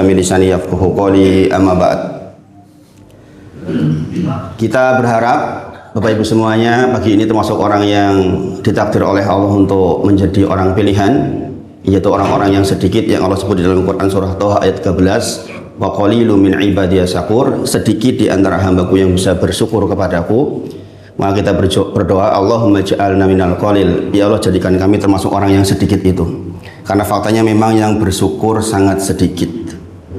Lisani yafqahu qawli, amma ba'd. Kita berharap Bapak Ibu semuanya pagi ini termasuk orang yang ditakdir oleh Allah untuk menjadi orang pilihan, yaitu orang-orang yang sedikit yang Allah sebut di dalam Quran surah Thaha ayat 13, wa qalilun min ibadiyas syakur, sedikit di antara hambaku yang bisa bersyukur kepadaku. Maka kita berdoa, Allahumma ja'alna minal qalil, ya Allah jadikan kami termasuk orang yang sedikit itu, karena faktanya memang yang bersyukur sangat sedikit.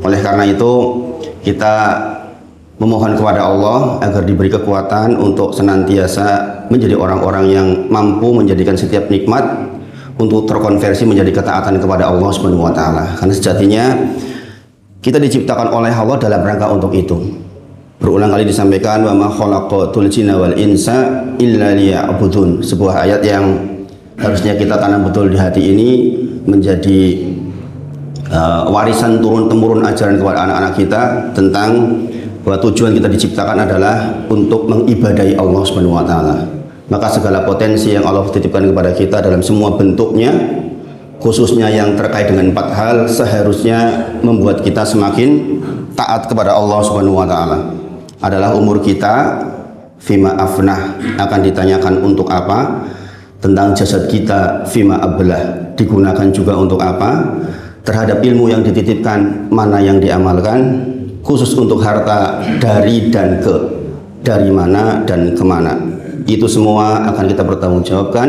Oleh karena itu kita memohon kepada Allah agar diberi kekuatan untuk senantiasa menjadi orang-orang yang mampu menjadikan setiap nikmat untuk terkonversi menjadi ketaatan kepada Allah Subhanahu wa taala. Karena sejatinya kita diciptakan oleh Allah dalam rangka untuk itu. Berulang kali disampaikan, wa ma khalaqatul jinna wal insa illa liya'budun. Sebuah ayat yang harusnya kita tanam betul di hati ini, menjadi warisan turun-temurun ajaran kepada anak-anak kita tentang bahwa tujuan kita diciptakan adalah untuk mengibadahi Allah Subhanahu wa taala. Maka segala potensi yang Allah titipkan kepada kita dalam semua bentuknya, khususnya yang terkait dengan 4 hal, seharusnya membuat kita semakin taat kepada Allah Subhanahu wa taala. Adalah umur kita, fima afnah, akan ditanyakan untuk apa. Tentang jasad kita, fima ablah, digunakan juga untuk apa. Terhadap ilmu yang dititipkan, mana yang diamalkan. Khusus untuk harta, dari dan ke, dari mana dan kemana. Itu semua akan kita bertanggungjawabkan.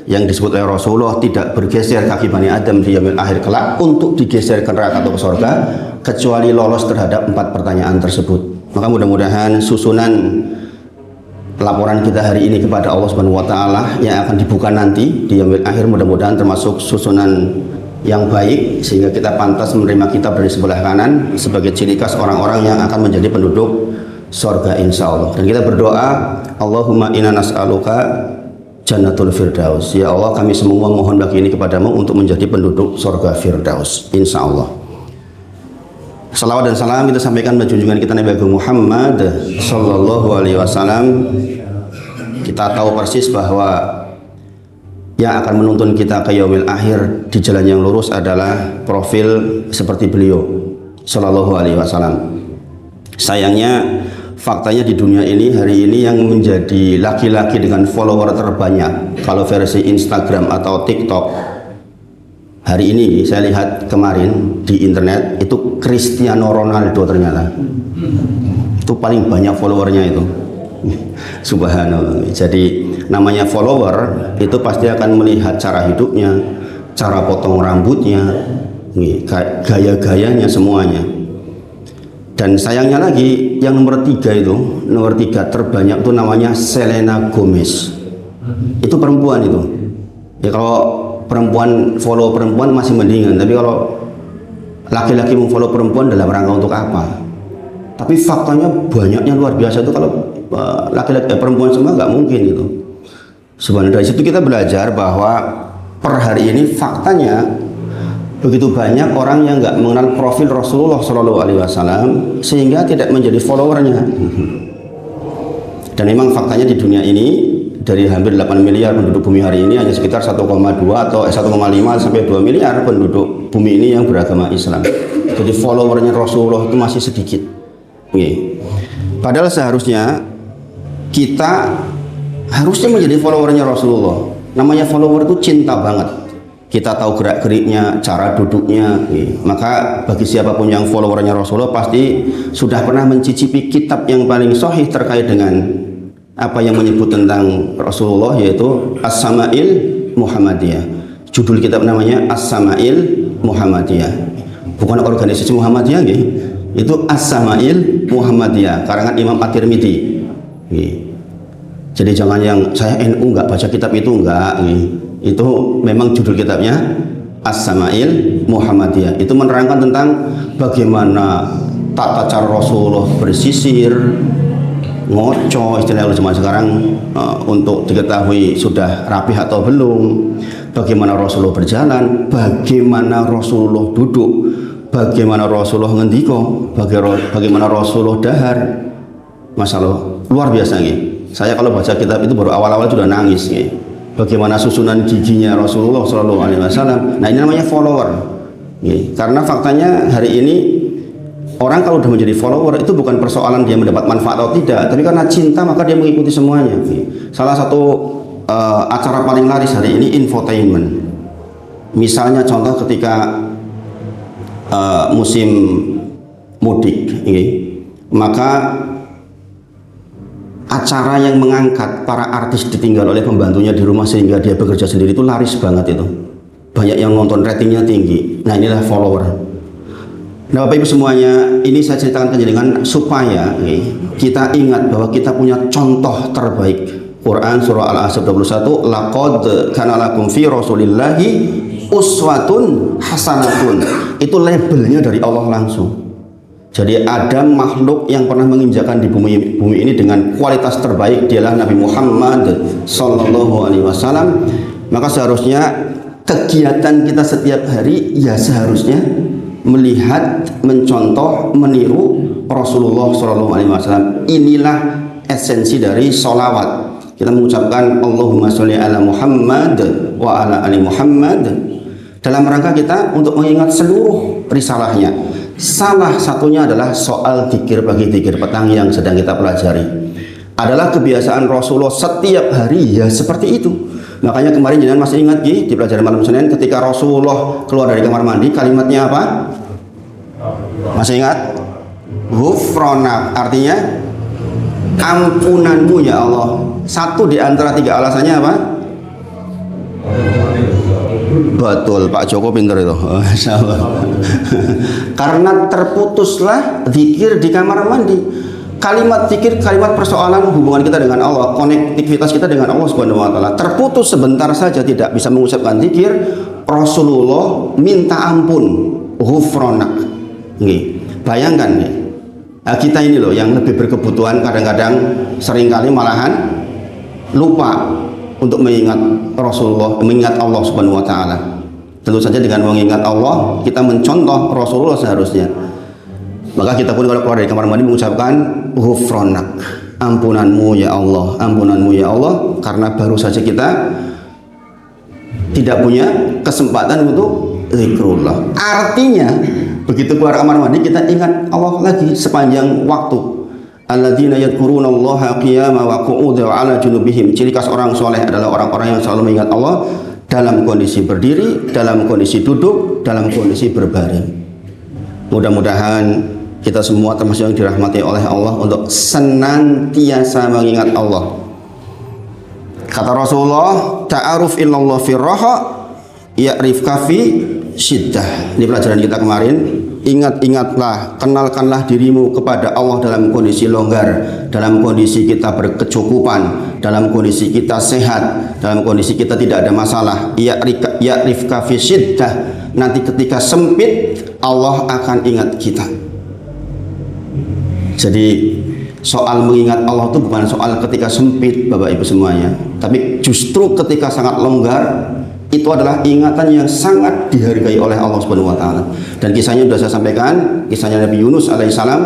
Yang disebut oleh Rasulullah, tidak bergeser kaki Bani Adam di yaumil akhir kelak untuk digeser ke neraka atau ke surga, kecuali lolos terhadap 4 pertanyaan tersebut. Maka mudah-mudahan susunan laporan kita hari ini kepada Allah Subhanahu wa taala yang akan dibuka nanti di yaumil akhir, mudah-mudahan termasuk susunan yang baik, sehingga kita pantas menerima kitab dari sebelah kanan sebagai ciri khas orang-orang yang akan menjadi penduduk surga insya Allah. Dan kita berdoa, Allahumma inna nas'aluka jannatul firdaus, ya Allah kami semua mohon bagi ini kepadamu untuk menjadi penduduk surga firdaus insya Allah. Salawat dan salam kita sampaikan pada junjungan kita Nabi Muhammad sallallahu alaihi wasallam. Kita tahu persis bahwa yang akan menuntun kita ke yaumil akhir di jalan yang lurus adalah profil seperti beliau sallallahu alaihi wasallam. Sayangnya faktanya di dunia ini hari ini yang menjadi laki-laki dengan follower terbanyak kalau versi Instagram atau TikTok hari ini, saya lihat kemarin di internet, itu Cristiano Ronaldo ternyata. Itu paling banyak followernya itu. Subhanallah. Jadi namanya follower itu pasti akan melihat cara hidupnya, cara potong rambutnya, gaya-gayanya semuanya. Dan sayangnya lagi yang nomor 3 itu, nomor 3 terbanyak itu namanya Selena Gomez. Itu perempuan itu. Ya kalau perempuan follow perempuan masih mendingan, tapi kalau laki-laki memfollow perempuan dalam rangka untuk apa? Tapi faktanya banyaknya luar biasa itu. Kalau laki-laki perempuan semua nggak mungkin itu. Sebenarnya dari situ kita belajar bahwa per hari ini faktanya begitu banyak orang yang nggak mengenal profil Rasulullah Shallallahu Alaihi Wasallam sehingga tidak menjadi followernya. Dan memang faktanya di dunia ini dari hampir 8 miliar penduduk bumi hari ini hanya sekitar 1,2 atau 1,5 sampai 2 miliar penduduk bumi ini yang beragama Islam. Jadi followernya Rasulullah itu masih sedikit. Padahal seharusnya kita harusnya menjadi followernya Rasulullah. Namanya follower itu cinta banget. Kita tahu gerak-geriknya, cara duduknya. Maka bagi siapapun yang followernya Rasulullah pasti sudah pernah mencicipi kitab yang paling sahih terkait dengan apa yang menyebut tentang Rasulullah, yaitu As-Sama'il Muhammadiyah. Judul kitab namanya As-Sama'il Muhammadiyah. Bukan organisasi Muhammadiyah, itu As-Sama'il Muhammadiyah karangan Imam At-Tirmidzi. Jadi jangan yang saya NU nggak baca kitab itu, enggak. Itu memang judul kitabnya As-Sama'il Muhammadiyah. Itu menerangkan tentang bagaimana tata cara Rasulullah bersisir, ngoco istilah zaman sekarang, untuk diketahui sudah rapih atau belum, bagaimana Rasulullah berjalan, bagaimana Rasulullah duduk, bagaimana Rasulullah ngendiko, bagaimana Rasulullah dahar. Masalah luar biasa nih. Saya kalau baca kitab itu baru awal-awal sudah nangis nih. Bagaimana susunan giginya Rasulullah Shallallahu Alaihi Wasallam. Nah ini namanya follower. Nih, karena faktanya hari ini Orang kalau sudah menjadi follower itu bukan persoalan dia mendapat manfaat atau tidak, tapi karena cinta maka dia mengikuti semuanya. Salah satu acara paling laris hari ini infotainment. Misalnya contoh ketika musim mudik, maka acara yang mengangkat para artis ditinggal oleh pembantunya di rumah sehingga dia bekerja sendiri itu laris banget itu. Banyak yang nonton, ratingnya tinggi. Nah, inilah follower. Nah, Bapak Ibu semuanya, ini saya ceritakan ke jenengan supaya kita ingat bahwa kita punya contoh terbaik. Quran surah Al-Ahzab 21, laqad kana lakum fi rasulillahi uswatun hasanatun. Itu labelnya dari Allah langsung. Jadi ada makhluk yang pernah menginjakan di bumi ini dengan kualitas terbaik, dialah Nabi Muhammad sallallahu alaihi wasallam. Maka seharusnya kegiatan kita setiap hari ya seharusnya melihat, mencontoh, meniru Rasulullah SAW. Inilah esensi dari sholawat. Kita mengucapkan Allahumma sholli ala Muhammad wa ala ali Muhammad dalam rangka kita untuk mengingat seluruh risalahnya. Salah satunya adalah soal zikir pagi, zikir petang yang sedang kita pelajari. Adalah kebiasaan Rasulullah setiap hari ya seperti itu. Makanya kemarin jangan masih ingat di pelajaran malam Senin ketika Rasulullah keluar dari kamar mandi, kalimatnya apa? Masih ingat? Ghufranak, artinya ampunanmu ya Allah. Satu di antara tiga alasannya apa? Betul, Pak Joko pinter itu. Karena terputuslah zikir di kamar mandi. Kalimat zikir, kalimat persoalan hubungan kita dengan Allah, konektivitas kita dengan Allah Subhanahu wa taala terputus sebentar saja, tidak bisa mengucapkan zikir. Rasulullah minta ampun, ghufranak. Bayangkan nih. Nah, kita ini loh yang lebih berkebutuhan kadang-kadang seringkali malahan lupa untuk mengingat Rasulullah, mengingat Allah Subhanahu wa taala. Tentu saja dengan mengingat Allah kita mencontoh Rasulullah seharusnya. Maka kita pun kalau keluar dari kamar mandi mengucapkan ghufranak, ampunanmu ya Allah, ampunanmu ya Allah, karena baru saja kita tidak punya kesempatan untuk zikrullah. Artinya begitu keluar kamar mandi kita ingat Allah lagi sepanjang waktu. Alladzina yadhkurunallaha qiyaman wa qu'udan wa 'ala junubihim. Ciri khas orang soleh adalah orang-orang yang selalu mengingat Allah dalam kondisi berdiri, dalam kondisi duduk, dalam kondisi berbaring. Mudah-mudahan kita semua termasuk yang dirahmati oleh Allah untuk senantiasa mengingat Allah. Kata Rasulullah, ta'aruf illallah fi raha ya'rifka fi syiddah. Ini pelajaran kita kemarin. Ingat-ingatlah, kenalkanlah dirimu kepada Allah dalam kondisi longgar, dalam kondisi kita berkecukupan, dalam kondisi kita sehat, dalam kondisi kita tidak ada masalah. Ya'rifka fi syiddah. Nanti ketika sempit Allah akan ingat kita. Jadi soal mengingat Allah itu bukan soal ketika sempit Bapak Ibu semuanya, tapi justru ketika sangat longgar itu adalah ingatan yang sangat dihargai oleh Allah Subhanahu wa taala. Dan kisahnya sudah saya sampaikan, kisahnya Nabi Yunus alaihissalam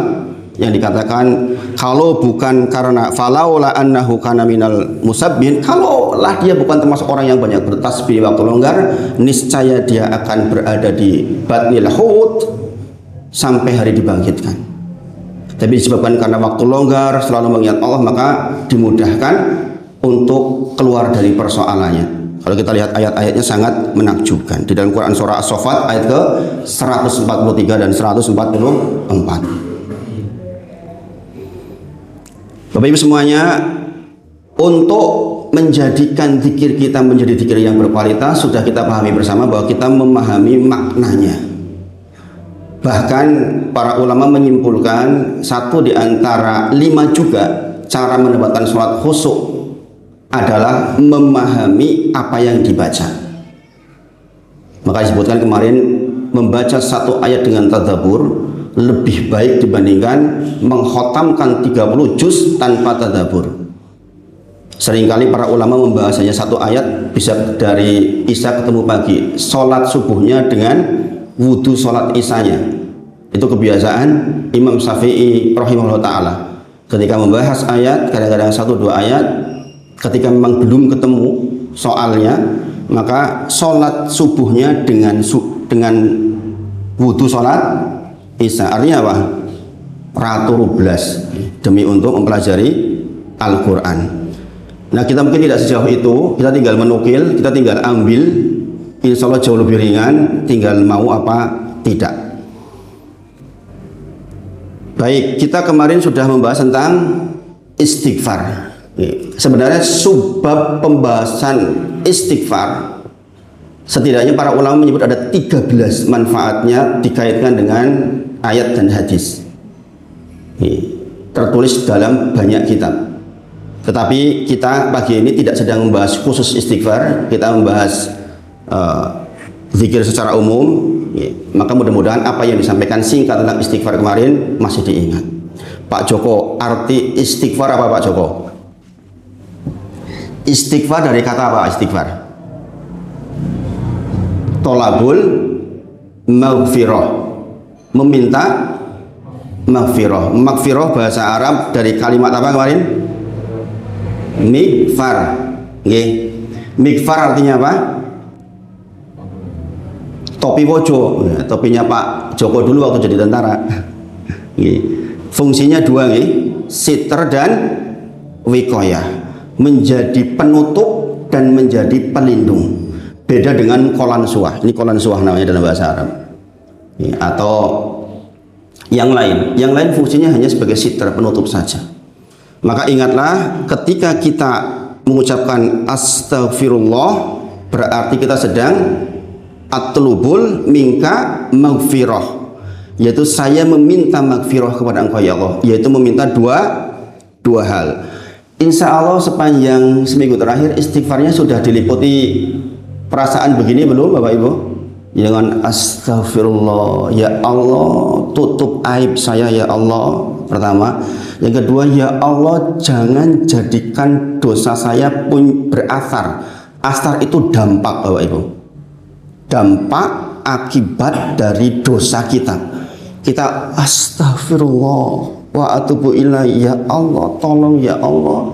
yang dikatakan kalau bukan karena falaula annahu kana minal musabbin, kalaulah dia bukan termasuk orang yang banyak bertasbih waktu longgar, niscaya dia akan berada di batnil hut sampai hari dibangkitkan. Tapi disebabkan karena waktu longgar selalu mengingat Allah, maka dimudahkan untuk keluar dari persoalannya. Kalau kita lihat ayat-ayatnya sangat menakjubkan di dalam Quran surah As-Saffat ayat ke 143 dan 144. Bapak Ibu semuanya, untuk menjadikan zikir kita menjadi zikir yang berkualitas sudah kita pahami bersama bahwa kita memahami maknanya. Bahkan para ulama menyimpulkan satu di antara 5 juga cara mendapatkan sholat khusyuk adalah memahami apa yang dibaca. Maka disebutkan kemarin membaca satu ayat dengan tadabbur lebih baik dibandingkan mengkhatamkan 30 juz tanpa tadabbur. Seringkali para ulama membahasanya satu ayat bisa dari isya ketemu pagi, sholat subuhnya dengan wudhu sholat isyanya. Itu kebiasaan Imam Syafi'i rahimahullah ta'ala. Ketika membahas ayat, kadang-kadang 1-2 ayat, ketika memang belum ketemu soalnya, maka sholat subuhnya dengan wudhu sholat isya. Artinya apa? ratu rublas demi untuk mempelajari Al-Quran. Nah, kita mungkin tidak sejauh itu, kita tinggal menukil, kita tinggal ambil, insya Allah jauh lebih ringan, tinggal mau apa tidak. Baik, kita kemarin sudah membahas tentang istighfar. Sebenarnya subbab pembahasan istighfar, setidaknya para ulama menyebut ada 13 manfaatnya dikaitkan dengan ayat dan hadis. Tertulis dalam banyak kitab. Tetapi kita pagi ini tidak sedang membahas khusus istighfar, kita membahas zikir secara umum. Maka mudah-mudahan apa yang disampaikan singkat tentang istighfar kemarin masih diingat. Pak Joko, arti istighfar apa Pak Joko? Istighfar dari kata apa istighfar? Tolabul maghfirah, meminta maghfirah. Maghfirah bahasa Arab dari kalimat apa kemarin? Mikfar. Mikfar artinya apa? Topi wojo, topinya Pak Joko dulu waktu jadi tentara. Fungsinya dua, siter dan wikoyah, menjadi penutup dan menjadi pelindung. Beda dengan kolan suah. Ini kolan suah namanya dalam bahasa Arab. Atau yang lain. Yang lain fungsinya hanya sebagai siter, penutup saja. Maka ingatlah, ketika kita mengucapkan astagfirullah, berarti kita sedang atlubul minka maghfirah, yaitu saya meminta maghfirah kepada engkau ya Allah, yaitu meminta dua hal. Insya Allah sepanjang seminggu terakhir istighfarnya sudah diliputi perasaan begini belum Bapak Ibu? Dengan astagfirullah, ya Allah tutup aib saya ya Allah, pertama. Yang kedua, ya Allah jangan jadikan dosa saya pun berasar. Asar itu dampak Bapak Ibu, dampak akibat dari dosa kita. Kita astagfirullah wa atubu ilaihi, ya Allah tolong ya Allah,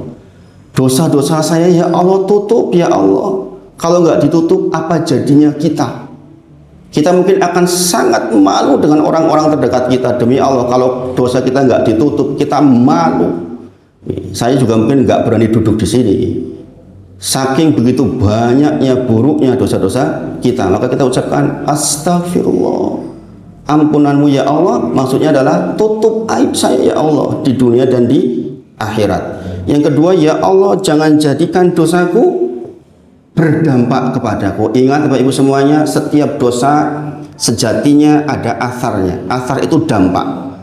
dosa-dosa saya ya Allah tutup ya Allah. Kalau nggak ditutup apa jadinya kita? Kita mungkin akan sangat malu dengan orang-orang terdekat kita. Demi Allah, kalau dosa kita nggak ditutup, kita malu. Saya juga mungkin nggak berani duduk di sini. Saking begitu banyaknya buruknya dosa-dosa kita, maka kita ucapkan astagfirullah, ampunanmu ya Allah. Maksudnya adalah tutup aib saya ya Allah di dunia dan di akhirat. Yang kedua, ya Allah jangan jadikan dosaku berdampak kepadaku. Ingat Bapak Ibu semuanya, setiap dosa sejatinya ada asarnya. Asar itu dampak.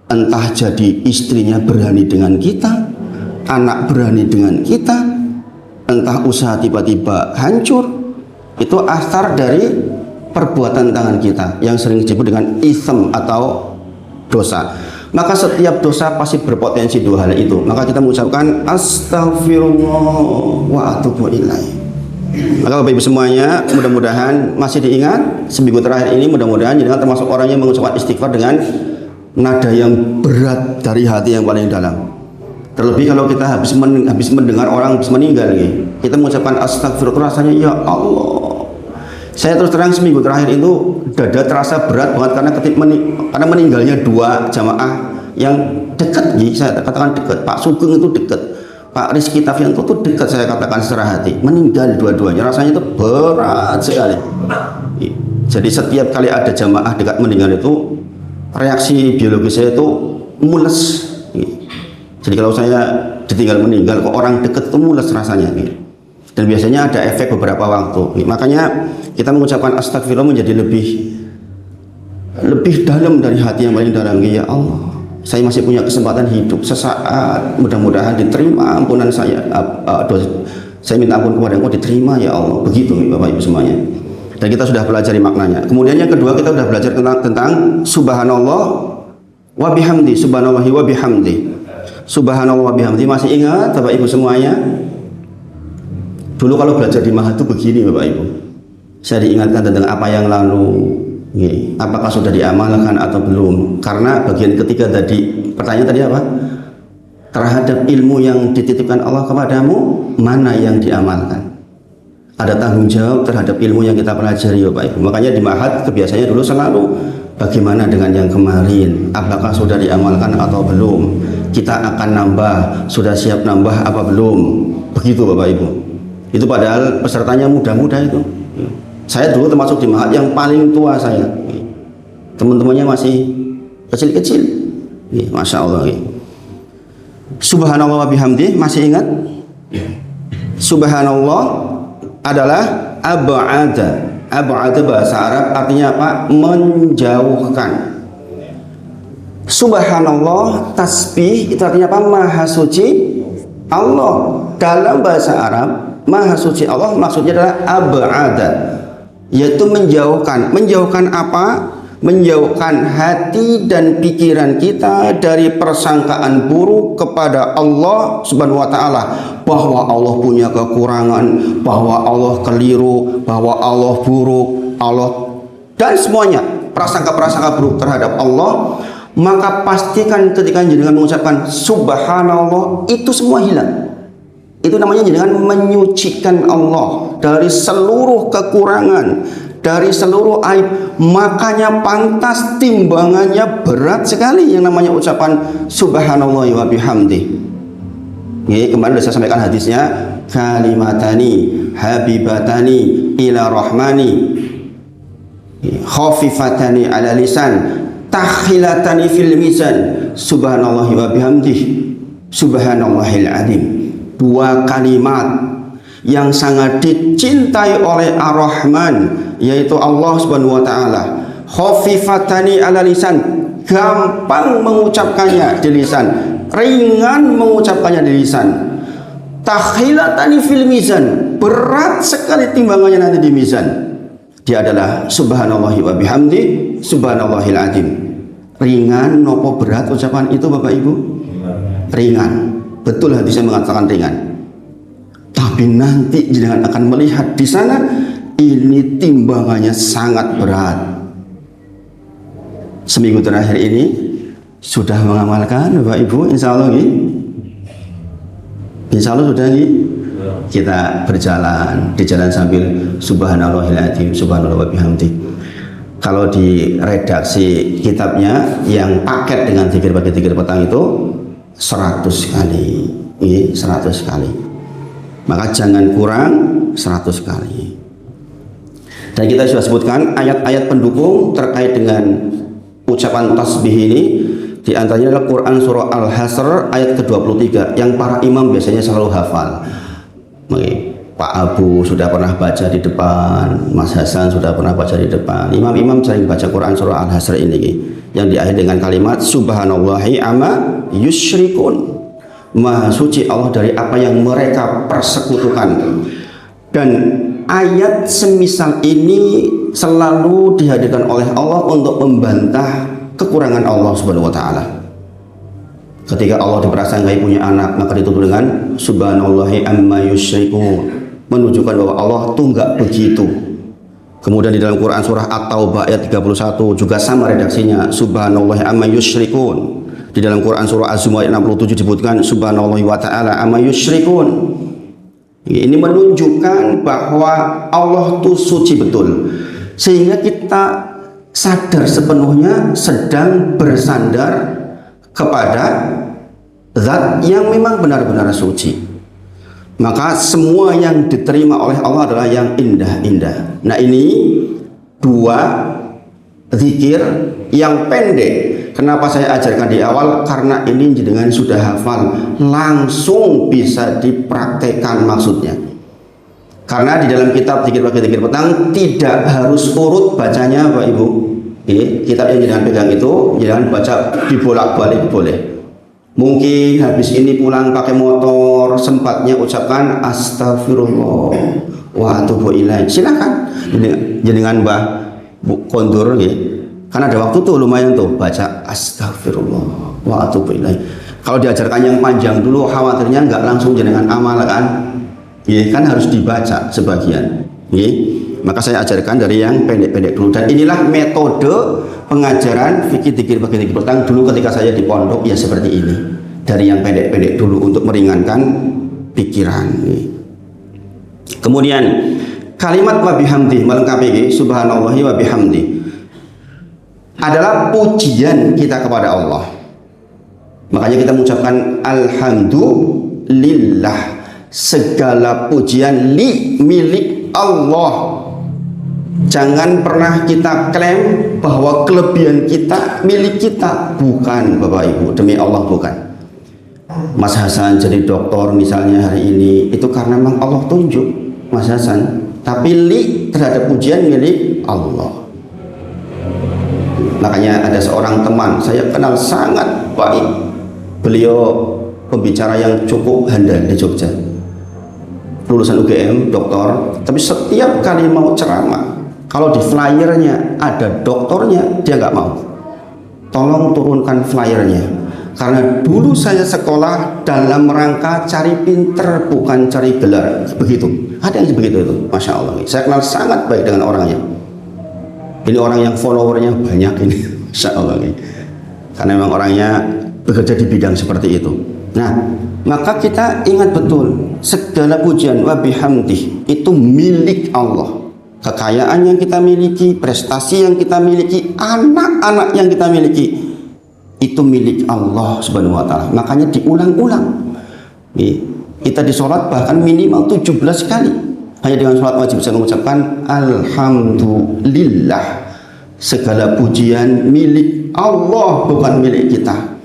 Entah jadi istrinya berani dengan kita, anak berani dengan kita, entah usaha tiba-tiba hancur. Itu asar dari perbuatan tangan kita yang sering disebut dengan ism atau dosa. Maka setiap dosa pasti berpotensi dua hal itu. Maka kita mengucapkan astagfirullah wa atubu ilaihi. Maka Bapak Ibu semuanya, mudah-mudahan masih diingat seminggu terakhir ini, mudah-mudahan jenengan termasuk orang yang mengucapkan istighfar dengan nada yang berat dari hati yang paling dalam. Terlebih kalau kita habis mendengar orang habis meninggal, kita mengucapkan astagfirullah, rasanya ya Allah. Saya terus terang seminggu terakhir itu dada terasa berat banget karena meninggalnya dua jamaah yang dekat, saya katakan dekat. Pak Sugeng itu dekat, Pak Rizky Tafianto itu dekat, saya katakan secara hati. Meninggal dua-duanya, rasanya itu berat sekali. Jadi setiap kali ada jamaah dekat meninggal itu, reaksi biologis saya itu mules. Jadi kalau saya ditinggal meninggal, kok orang dekat itu mules rasanya. Dan biasanya ada efek beberapa waktu. Makanya kita mengucapkan astagfirullah menjadi lebih dalam dari hati yang paling dalam. Ya Allah, saya masih punya kesempatan hidup sesaat, mudah-mudahan diterima ampunan saya. Saya minta ampun kepada Engkau, diterima ya Allah. Begitu Bapak Ibu semuanya. Dan kita sudah pelajari maknanya. Kemudian yang kedua, kita sudah belajar tentang subhanallah wa bihamdi, subhanallahi wa bihamdi. Subhanallah wa bihamdi, masih ingat Bapak Ibu semuanya? Dulu kalau belajar di Mahat itu begini Bapak Ibu. Saya diingatkan tentang apa yang lalu, apakah sudah diamalkan atau belum. Karena bagian ketiga tadi, pertanyaan tadi apa? Terhadap ilmu yang dititipkan Allah kepadamu, mana yang diamalkan? Ada tanggung jawab terhadap ilmu yang kita pelajari Bapak Ibu. Makanya di Mahat kebiasaannya dulu selalu Bagaimana dengan yang kemarin? Apakah sudah diamalkan atau belum? Kita akan nambah, sudah siap nambah apa belum? Begitu Bapak Ibu. Itu padahal pesertanya muda-muda itu. Saya dulu termasuk di Mahat yang paling tua saya. Teman-temannya masih kecil-kecil. Masya Allah. Subhanallah wa bihamdi, masih ingat? Subhanallah adalah ab'ada. Ab'ada bahasa Arab artinya apa? Menjauhkan. Subhanallah tasbih itu artinya apa? Maha suci Allah. Dalam bahasa Arab, maha suci Allah maksudnya adalah ab'ada, yaitu menjauhkan. Menjauhkan apa? Menjauhkan hati dan pikiran kita dari persangkaan buruk kepada Allah Subhanahu wa taala, bahwa Allah punya kekurangan, bahwa Allah keliru, bahwa Allah buruk, Allah dan semuanya prasangka-prasangka buruk terhadap Allah. Maka pastikan ketika jenengan mengucapkan subhanallah, itu semua hilang. Itu namanya jenengan menyucikan Allah dari seluruh kekurangan, dari seluruh aib. Makanya pantas timbangannya berat sekali yang namanya ucapan subhanallah wa bihamdi. Kemarin sudah saya sampaikan hadisnya, kalimatani habibatani ila rahmani khafifatani ala lisan takhilatani fil mizan subhanallahi wa bihamdihi subhanallahil azim. Dua kalimat yang sangat dicintai oleh Ar-Rahman, yaitu Allah Subhanahu wa taala. Khafifatani ala lisan, gampang mengucapkannya di lisan, ringan mengucapkannya di lisan. Takhilatani fil mizan, berat sekali timbangannya nanti di mizan. Dia adalah subhanallahi wa bihamdi subhanallahil azim. Ringan nopo berat ucapan itu Bapak Ibu? Ringan. Betul hadisnya mengatakan ringan. Tapi nanti jangan akan melihat di sana ini timbangannya sangat berat. Seminggu terakhir ini sudah mengamalkan Bapak Ibu, insya Allah insya Allah sudah kita berjalan di jalan sambil subhanallahil azim subhanallah wa bihamdi. Kalau di redaksi kitabnya yang paket dengan zikir pagi zikir petang itu 100 kali, 100 kali. Maka jangan kurang 100 kali. Dan kita sudah sebutkan ayat-ayat pendukung terkait dengan ucapan tasbih ini. Di antaranya adalah Quran surah Al-Hasr ayat ke-23 yang para imam biasanya selalu hafal. Pak Abu sudah pernah baca di depan, Mas Hasan sudah pernah baca di depan. Imam-imam sering baca Quran surah Al-Hasr ini yang diakhiri dengan kalimat subhanallahi amma yusyrikun. Maha suci Allah dari apa yang mereka persekutukan. Dan ayat semisal ini selalu dihadirkan oleh Allah untuk membantah kekurangan Allah Subhanahu wa taala. Ketika Allah diprasangkai punya anak, maka ditutup dengan subhanallahi amma yusyrikun, menunjukkan bahwa Allah itu enggak begitu. Kemudian di dalam Quran surah At-Taubah ayat 31 juga sama redaksinya, subhanallahi amma yusyrikun. Di dalam Quran surah Az-Zumar ayat 67 disebutkan subhanallahi wa ta'ala amma yusyrikun. Ini menunjukkan bahwa Allah itu suci betul, sehingga kita sadar sepenuhnya sedang bersandar kepada zat yang memang benar-benar suci. Maka semua yang diterima oleh Allah adalah yang indah-indah. Nah, ini dua zikir yang pendek. Kenapa saya ajarkan di awal? Karena ini jenengan sudah hafal, langsung bisa dipraktekkan maksudnya. Karena di dalam kitab zikir pagi zikir petang tidak harus urut bacanya Bapak Ibu. Kitab yang jenengan pegang itu jangan baca dibolak-balik boleh. Mungkin habis ini pulang pakai motor, sempatnya ucapkan astagfirullah wa atubu ilaih. Silakan jenengan Mbah kondur Karena ada waktu tuh lumayan tuh baca astagfirullah wa atubu ilaih. Kalau diajarkan yang panjang dulu khawatirnya nggak langsung jenengan amal kan. Kan harus dibaca sebagian. Maka saya ajarkan dari yang pendek-pendek dulu, dan inilah metode pengajaran fikih dzikir pagi dzikir petang dulu ketika saya di pondok ya seperti ini, dari yang pendek-pendek dulu untuk meringankan pikiran. Kemudian kalimat wa bihamdi melengkapi subhanallahi wa bihamdi. adalah pujian kita kepada Allah. Makanya kita mengucapkan alhamdulillah, segala pujian milik Allah. Jangan pernah kita klaim bahwa kelebihan kita milik kita. Bukan, Bapak Ibu, demi Allah bukan. Mas Hasan jadi dokter misalnya hari ini, itu karena memang Allah tunjuk Mas Hasan. Tapi terhadap pujian milik Allah. Makanya ada seorang teman saya kenal sangat baik. Beliau pembicara yang cukup handal di Jogja, lulusan UGM, doktor. Tapi setiap kali mau ceramah, kalau di flyernya ada doktornya, dia nggak mau. Tolong turunkan flyernya, karena dulu saya sekolah dalam rangka cari pinter, bukan cari gelar. Begitu. Ada yang begitu itu, Masya Allah. Saya kenal sangat baik dengan orangnya. Ini orang yang followernya banyak ini, Masya Allah. Karena memang orangnya bekerja di bidang seperti itu. Nah, maka kita ingat betul, segala pujian wa bihamdih itu milik Allah. Kekayaan yang kita miliki, prestasi yang kita miliki, anak-anak yang kita miliki, itu milik Allah Subhanahu wa Ta'ala. Makanya diulang-ulang. Kita di sholat bahkan minimal 17 kali. Hanya dengan sholat wajib bisa mengucapkan alhamdulillah, segala pujian milik Allah, bukan milik kita.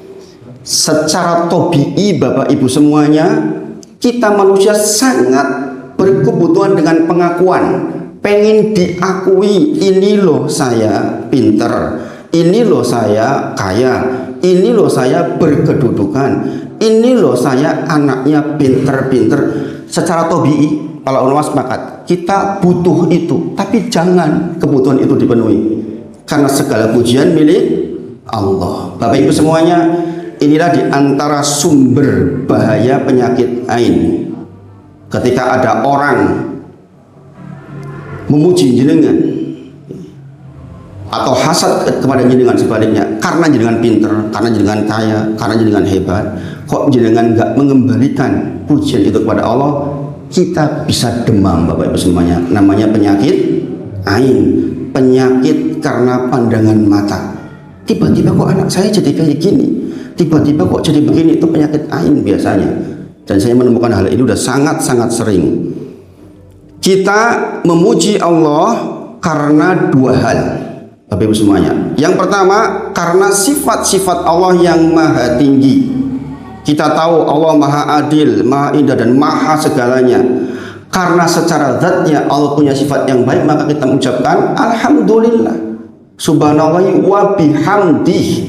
Secara tabii, Bapak Ibu semuanya, kita manusia sangat berkebutuhan dengan pengakuan. Pengen diakui, ini loh saya pinter, ini loh saya kaya, ini loh saya berkedudukan, ini loh saya anaknya pinter-pinter. Secara tabii, kalau ulama sepakat, kita butuh itu, tapi jangan kebutuhan itu dipenuhi, karena segala pujian milik Allah. Bapak Ibu semuanya, inilah di antara sumber bahaya penyakit ain. Ketika ada orang memuji jenengan atau hasad kepada jenengan sebaliknya, karena jenengan pinter, karena jenengan kaya, karena jenengan hebat, kok jenengan nggak mengembalikan pujian itu kepada Allah, kita bisa demam, Bapak Ibu semuanya. Namanya penyakit ain, penyakit karena pandangan mata. Tiba-tiba kok anak saya jadi kayak gini, tiba-tiba kok jadi begini, itu penyakit ain biasanya. Dan saya menemukan hal ini udah sangat-sangat sering. Kita memuji Allah karena dua hal, Bapak Ibu semuanya. Yang pertama, karena sifat-sifat Allah yang maha tinggi. Kita tahu Allah maha adil, maha indah, dan maha segalanya. Karena secara zatnya Allah punya sifat yang baik, maka kita mengucapkan alhamdulillah, subhanallah wa bihamdih.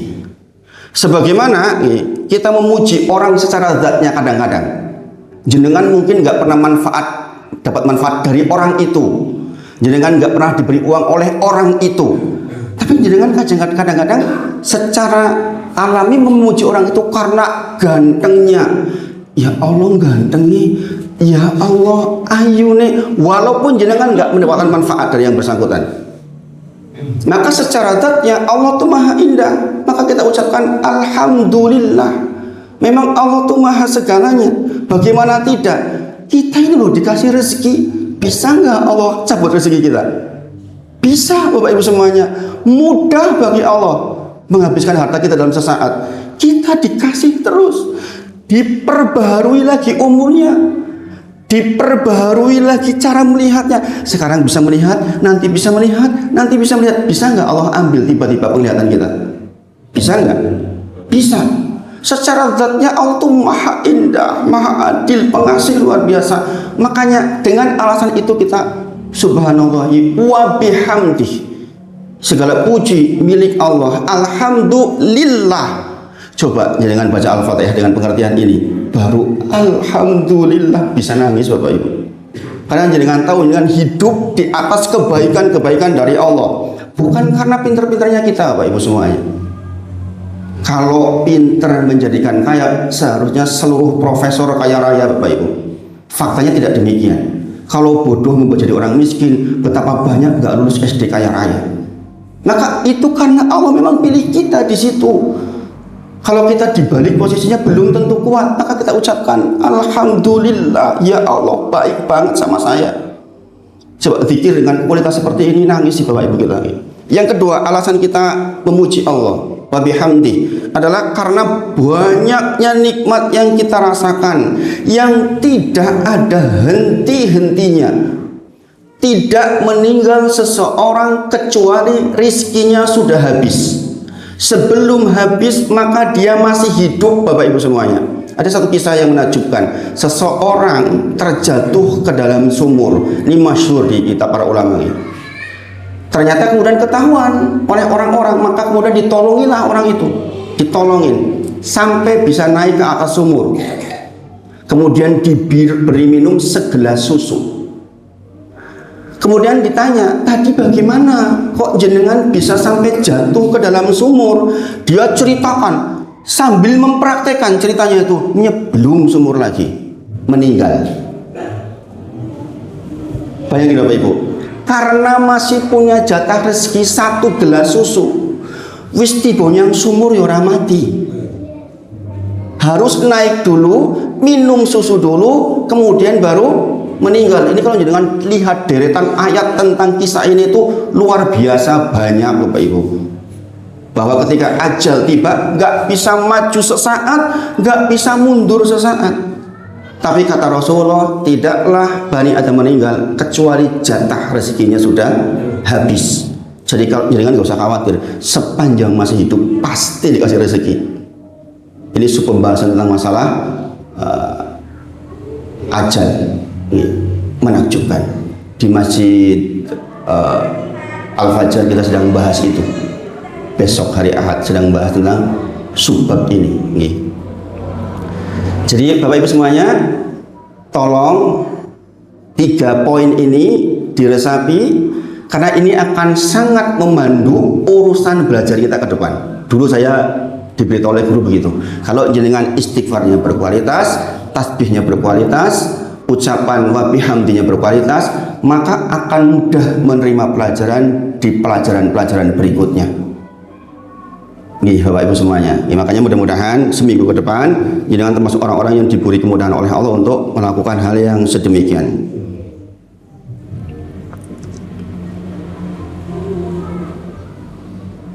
Sebagaimana kita memuji orang secara zatnya, kadang-kadang jenengan mungkin nggak pernah dapat manfaat dari orang itu, jenengan nggak pernah diberi uang oleh orang itu, tapi jenengan kadang-kadang secara alami memuji orang itu karena gantengnya. Ya Allah gantengnya, ya Allah ayune, walaupun jenengan nggak mendapatkan manfaat dari yang bersangkutan. Maka secara zatnya Allah tuh maha indah, maka kita ucapkan alhamdulillah. Memang Allah tuh maha segalanya. Bagaimana tidak? Kita ini loh dikasih rezeki, bisa nggak Allah cabut rezeki kita? Bisa, Bapak Ibu semuanya. Mudah bagi Allah menghabiskan harta kita dalam sesaat. Kita dikasih terus, diperbaharui lagi umurnya, diperbaharui lagi cara melihatnya. Sekarang bisa melihat, nanti bisa melihat, nanti bisa melihat. Bisa nggak Allah ambil tiba-tiba penglihatan kita? Bisa nggak? Bisa. Secara zatnya Allah itu maha indah, maha adil, pengasih luar biasa. Makanya dengan alasan itu kita subhanallah wa bihamdih, segala puji milik Allah, alhamdulillah. Coba dengan baca Al-Fatihah dengan pengertian ini, baru alhamdulillah bisa nangis, Bapak Ibu. Karena jenengan tahu, dengan hidup di atas kebaikan-kebaikan dari Allah, bukan karena pinter-pinternya kita, Bapak Ibu semuanya. Kalau pinter menjadikan kaya, seharusnya seluruh profesor kaya raya, Bapak Ibu. Faktanya tidak demikian. Kalau bodoh membuat jadi orang miskin, betapa banyak nggak lulus SD kaya raya. Maka itu karena Allah memang pilih kita di situ. Kalau kita dibalik posisinya belum tentu kuat, maka kita ucapkan alhamdulillah, ya Allah baik banget sama saya. Coba zikir dengan kualitas seperti ini, nangis sih Bapak Ibu kita. Yang kedua, alasan kita memuji Allah wa bihamdi adalah karena banyaknya nikmat yang kita rasakan yang tidak ada henti-hentinya. Tidak meninggal seseorang kecuali rizkinya sudah habis. Sebelum habis maka dia masih hidup, Bapak Ibu semuanya. Ada satu kisah yang menakjubkan. Seseorang terjatuh ke dalam sumur. Ini masyhur di kitab para ulama ini. Ternyata kemudian ketahuan oleh orang-orang, maka kemudian ditolongilah orang itu. Ditolongin sampai bisa naik ke atas sumur. Kemudian diberi minum segelas susu. Kemudian ditanya, tadi bagaimana kok jenengan bisa sampai jatuh ke dalam sumur? Dia ceritakan sambil mempraktekkan ceritanya itu, nyeblung sumur lagi, meninggal. Bayangin Bapak Ibu, karena masih punya jatah rezeki satu gelas susu, wis tiba yang sumur ya ora mati. Harus naik dulu, minum susu dulu, kemudian baru meninggal. Ini kalau jangan lihat deretan ayat tentang kisah ini itu luar biasa banyak Bapak Ibu. Bahwa ketika ajal tiba nggak bisa maju sesaat, nggak bisa mundur sesaat. Tapi kata Rasulullah, tidaklah Bani Adam meninggal kecuali jatah rezekinya sudah habis. Jadi kalau jangan nggak usah khawatir, sepanjang masih hidup pasti dikasih rezeki. Ini pembahasan tentang masalah ajal. Menakjubkan. Di Masjid Al-Fajar kita sedang bahas itu. Besok hari Ahad sedang bahas tentang subbab ini. Jadi Bapak Ibu semuanya, tolong 3 poin ini diresapi karena ini akan sangat membantu urusan belajar kita ke depan. Dulu saya diberitahu oleh guru begitu. Kalau jenengan istighfarnya berkualitas, tasbihnya berkualitas, ucapan wa bihamdinya berkualitas, maka akan mudah menerima pelajaran di pelajaran-pelajaran berikutnya. Nih Bapak Ibu semuanya. Makanya mudah-mudahan seminggu ke depan jangan termasuk orang-orang yang diberi kemudahan oleh Allah untuk melakukan hal yang sedemikian.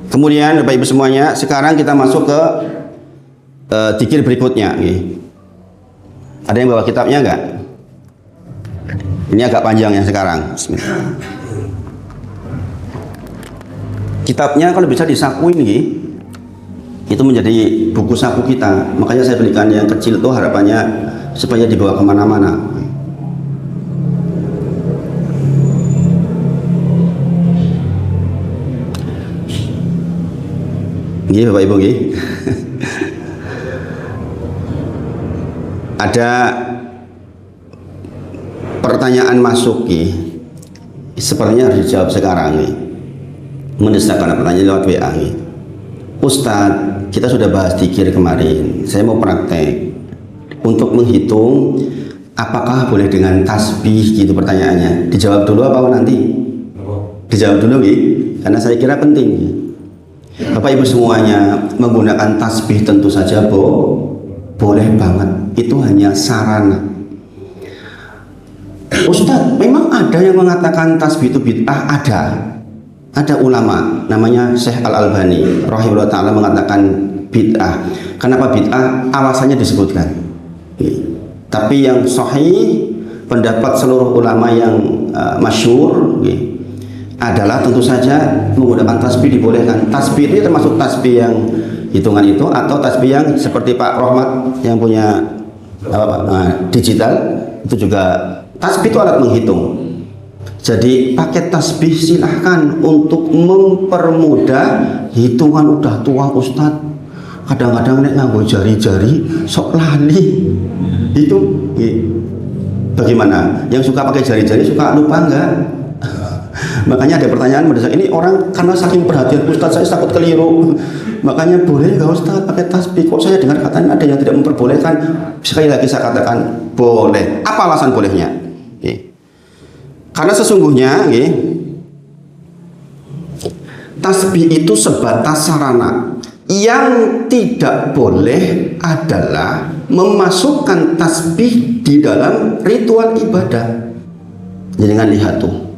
Kemudian Bapak Ibu semuanya, sekarang kita masuk ke dzikir berikutnya. Ada yang bawa kitabnya enggak? Ini agak panjang yang sekarang. Bismillah. Kitabnya kalau bisa disakuin itu menjadi buku saku kita. Makanya saya belikan yang kecil itu harapannya supaya dibawa kemana-mana. Nggih Bapak Ibu nggih. Ada pertanyaan masuk sepertinya harus dijawab sekarang mendesakan pertanyaan lewat WA Ustadz, kita sudah bahas dzikir kemarin, saya mau praktek untuk menghitung apakah boleh dengan tasbih gitu. Pertanyaannya dijawab dulu apa nanti? Dijawab dulu karena saya kira penting. Bapak Ibu semuanya, menggunakan tasbih tentu saja boleh banget, itu hanya sarana. Ustadz, memang ada yang mengatakan tasbih itu bid'ah? Ada ulama namanya Syekh Al-Albani rahimahullah ta'ala mengatakan bid'ah. Kenapa bid'ah? Alasannya disebutkan. Tapi yang sahih, pendapat seluruh ulama yang masyhur adalah tentu saja menggunakan tasbih dibolehkan. Tasbih ini termasuk tasbih yang hitungan itu atau tasbih yang seperti Pak Rohmat yang punya digital itu juga. Tasbih itu alat menghitung. Jadi pakai tasbih silahkan untuk mempermudah hitungan. Udah tua Ustadz, kadang-kadang nek nganggo jari-jari sok lali. Itu bagaimana? Yang suka pakai jari-jari suka lupa enggak? Makanya ada pertanyaan mendesak ini orang karena saking perhatian Ustadz saya takut keliru. Makanya boleh nggak Ustadz pakai tasbih? Kok saya dengar katanya ada yang tidak memperbolehkan? Sekali lagi saya katakan boleh. Apa alasan bolehnya? Karena sesungguhnya tasbih itu sebatas sarana. Yang tidak boleh adalah memasukkan tasbih di dalam ritual ibadah. Jangan lihat tuh,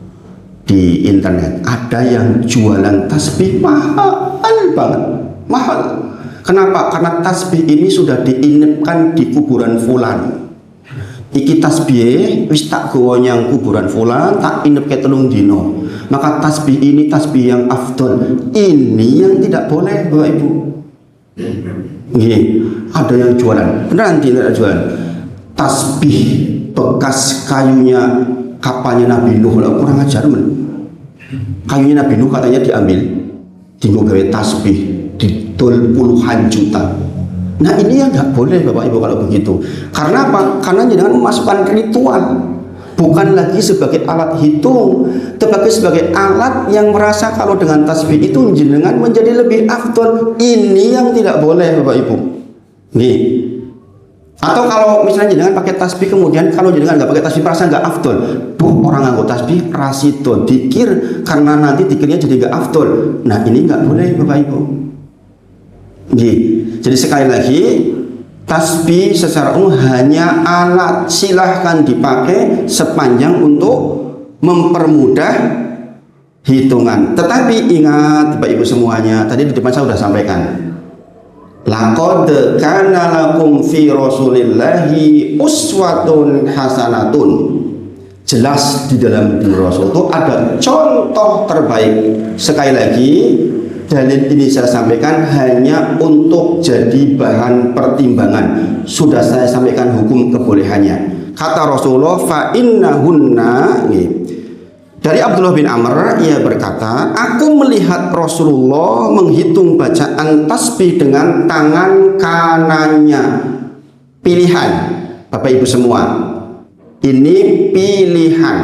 di internet ada yang jualan tasbih mahal banget, mahal. Kenapa? Karena tasbih ini sudah diinipkan di kuburan fulan. Iki tasbih wis tak gawa nyang kuburan fulan, tak inep ke telung dino. Maka tasbih ini tasbih yang afdol. Ini yang tidak boleh, Bapak Ibu. Nggih, ada yang jualan. Beneran tidak jualan. Tasbih bekas kayunya kapalnya Nabi Nuh, kurang ajar men. Kayunya Nabi Nuh katanya diambil, tinggal gawe tasbih, didol puluhan juta. Nah ini yang nggak boleh Bapak Ibu kalau begitu. Karena apa? Karena jangan memasukkan ritual, bukan lagi sebagai alat hitung, tetapi sebagai alat yang merasa kalau dengan tasbih itu jenengan menjadi lebih afdol. Ini yang tidak boleh Bapak Ibu. Nih. Atau kalau misalnya jenengan pakai tasbih kemudian kalau jenengan nggak pakai tasbih merasa nggak afdol. Duh, orang nganggo tasbih rasido dikir karena nanti dikirnya jadi nggak afdol. Nah ini nggak boleh Bapak Ibu. Nih. Jadi sekali lagi, tasbih secara umum hanya alat, silahkan dipakai sepanjang untuk mempermudah hitungan. Tetapi ingat Bapak Ibu semuanya, tadi di depan saya sudah sampaikan. Laqad kana lakum fi Rasulillahi uswatun hasanatun. Jelas di dalam diri Rasul itu ada contoh terbaik. Sekali lagi, dalil ini saya sampaikan hanya untuk jadi bahan pertimbangan. Sudah saya sampaikan hukum kebolehannya. Kata Rasulullah, fa innahunna. Dari Abdullah bin Amr, ia berkata, aku melihat Rasulullah menghitung bacaan tasbih dengan tangan kanannya. Pilihan, Bapak Ibu semua, ini pilihan.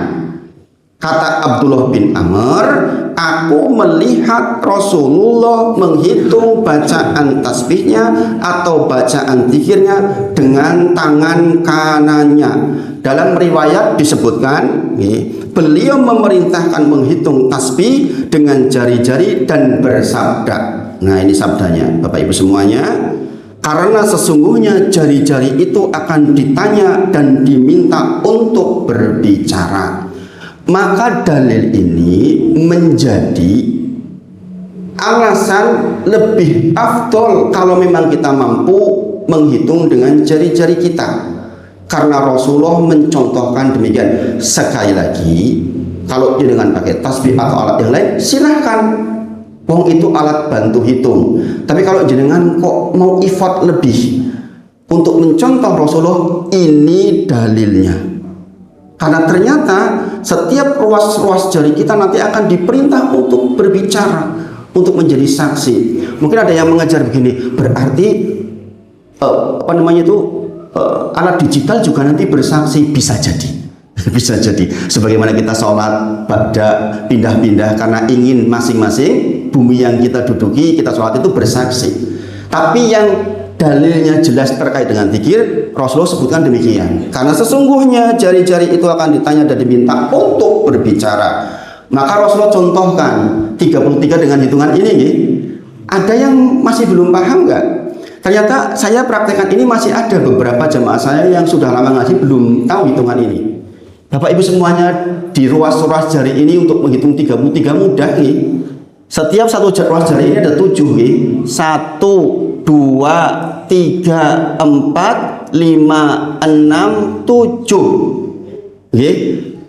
Kata Abdullah bin Amr, aku melihat Rasulullah menghitung bacaan tasbihnya atau bacaan zikirnya dengan tangan kanannya. Dalam riwayat disebutkan, beliau memerintahkan menghitung tasbih dengan jari-jari dan bersabda. Nah ini sabdanya Bapak Ibu semuanya. Karena sesungguhnya jari-jari itu akan ditanya dan diminta untuk berbicara. Maka dalil ini menjadi alasan lebih afdol kalau memang kita mampu menghitung dengan jari-jari kita. Karena Rasulullah mencontohkan demikian. Sekali lagi, kalau dengan pakai tasbih atau alat yang lain, silahkan. Wong itu alat bantu hitung. Tapi kalau jenengan kok mau effort lebih untuk mencontoh Rasulullah, ini dalilnya. Karena ternyata setiap ruas-ruas jari kita nanti akan diperintah untuk berbicara, untuk menjadi saksi. Mungkin ada yang mengajar begini, berarti alat digital juga nanti bersaksi. Bisa jadi. Bisa jadi. Sebagaimana kita sholat pada pindah-pindah karena ingin masing-masing bumi yang kita duduki, kita sholat itu bersaksi. Tapi yang dalilnya jelas terkait dengan zikir, Rasulullah sebutkan demikian. Karena sesungguhnya jari-jari itu akan ditanya dan diminta untuk berbicara. Maka Rasulullah contohkan 33 dengan hitungan ini. Ada yang masih belum paham nggak? Ternyata saya praktekkan ini masih ada beberapa jemaah saya yang sudah lama ngaji belum tahu hitungan ini. Bapak Ibu semuanya di ruas-ruas jari ini untuk menghitung 33 mudah nih. Setiap satu ruas jari ini ada 7 nih. 1, 2, 3, 4, 5, 6, 7. Nggih.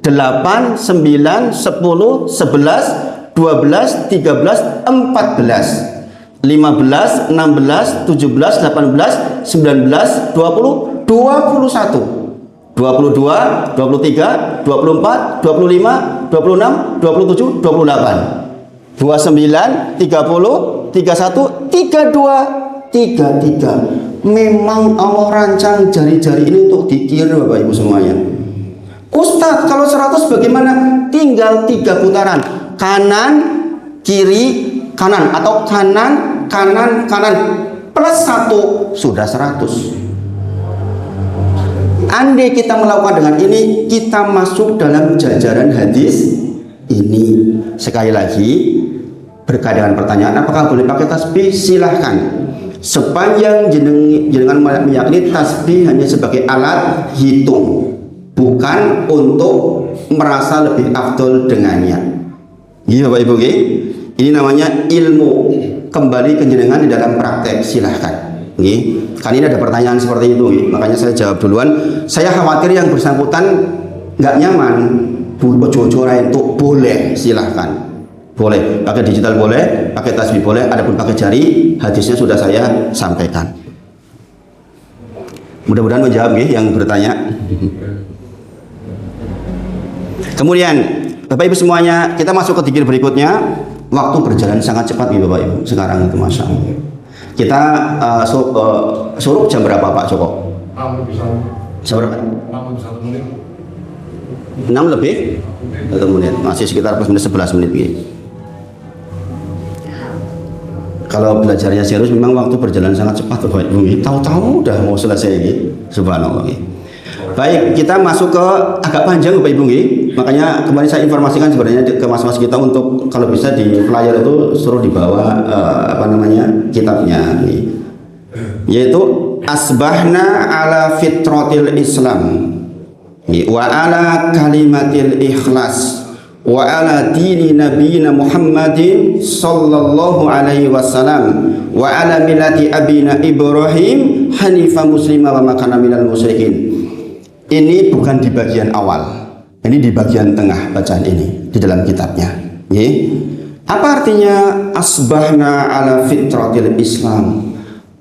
8, 9, 10, 11, 12, 13, 14, 15, 16, 17, 18, 19, 20, 21, 22, 23, 24, 25, 26, 27, 28, 29, 30, 31, 32, 33. Memang Allah rancang jari-jari ini untuk dikir Bapak Ibu semuanya. Ustadz, kalau 100 bagaimana? Tinggal 3 putaran, kanan, kiri, kanan, atau kanan, kanan, kanan plus 1 sudah 100. Andai kita melakukan dengan ini, kita masuk dalam jajaran hadis ini. Sekali lagi, berkait dengan pertanyaan apakah boleh pakai tasbih? Silahkan. Sepanjang jenengan meyakini tasbih hanya sebagai alat hitung, bukan untuk merasa lebih afdol dengannya. Iya Bapak Ibu, ini namanya ilmu kembali ke jenengan di dalam praktek, silahkan. Kan ini ada pertanyaan seperti itu, makanya saya jawab duluan. Saya khawatir yang bersangkutan nggak nyaman, bocoran itu boleh, silahkan. Boleh, pakai digital boleh, pakai tasbih boleh, adapun pakai jari, hadisnya sudah saya sampaikan. Mudah-mudahan menjawab yang bertanya. Kemudian Bapak Ibu semuanya, kita masuk ke zikir berikutnya. Waktu berjalan sangat cepat Bapak Ibu sekarang itu, Masya Allah. Kita suruh jam berapa Pak Joko? Jam berapa? 6 lebih 1 menit, masih sekitar plus minus 11 menit gitu. Kalau belajarnya serius memang waktu berjalan sangat cepat Bapak Ibu. Tahu-tahu udah mau selesai gitu. Subhanallah. Baik, kita masuk ke agak panjang Bapak Ibu. Makanya kemarin saya informasikan sebenarnya ke mas-mas kita untuk kalau bisa di flyer itu suruh dibawa kitabnya. Yaitu asbahna ala fitratil Islam wa ala kalimatil ikhlas wa ala dini nabiyina Muhammadin sallallahu alaihi wasallam wa ala millati abina Ibrahim hanifa muslima wa makana minal musyrikin. Ini bukan di bagian awal, ini di bagian tengah bacaan ini di dalam kitabnya. Apa artinya asbahna ala fitratil Islam?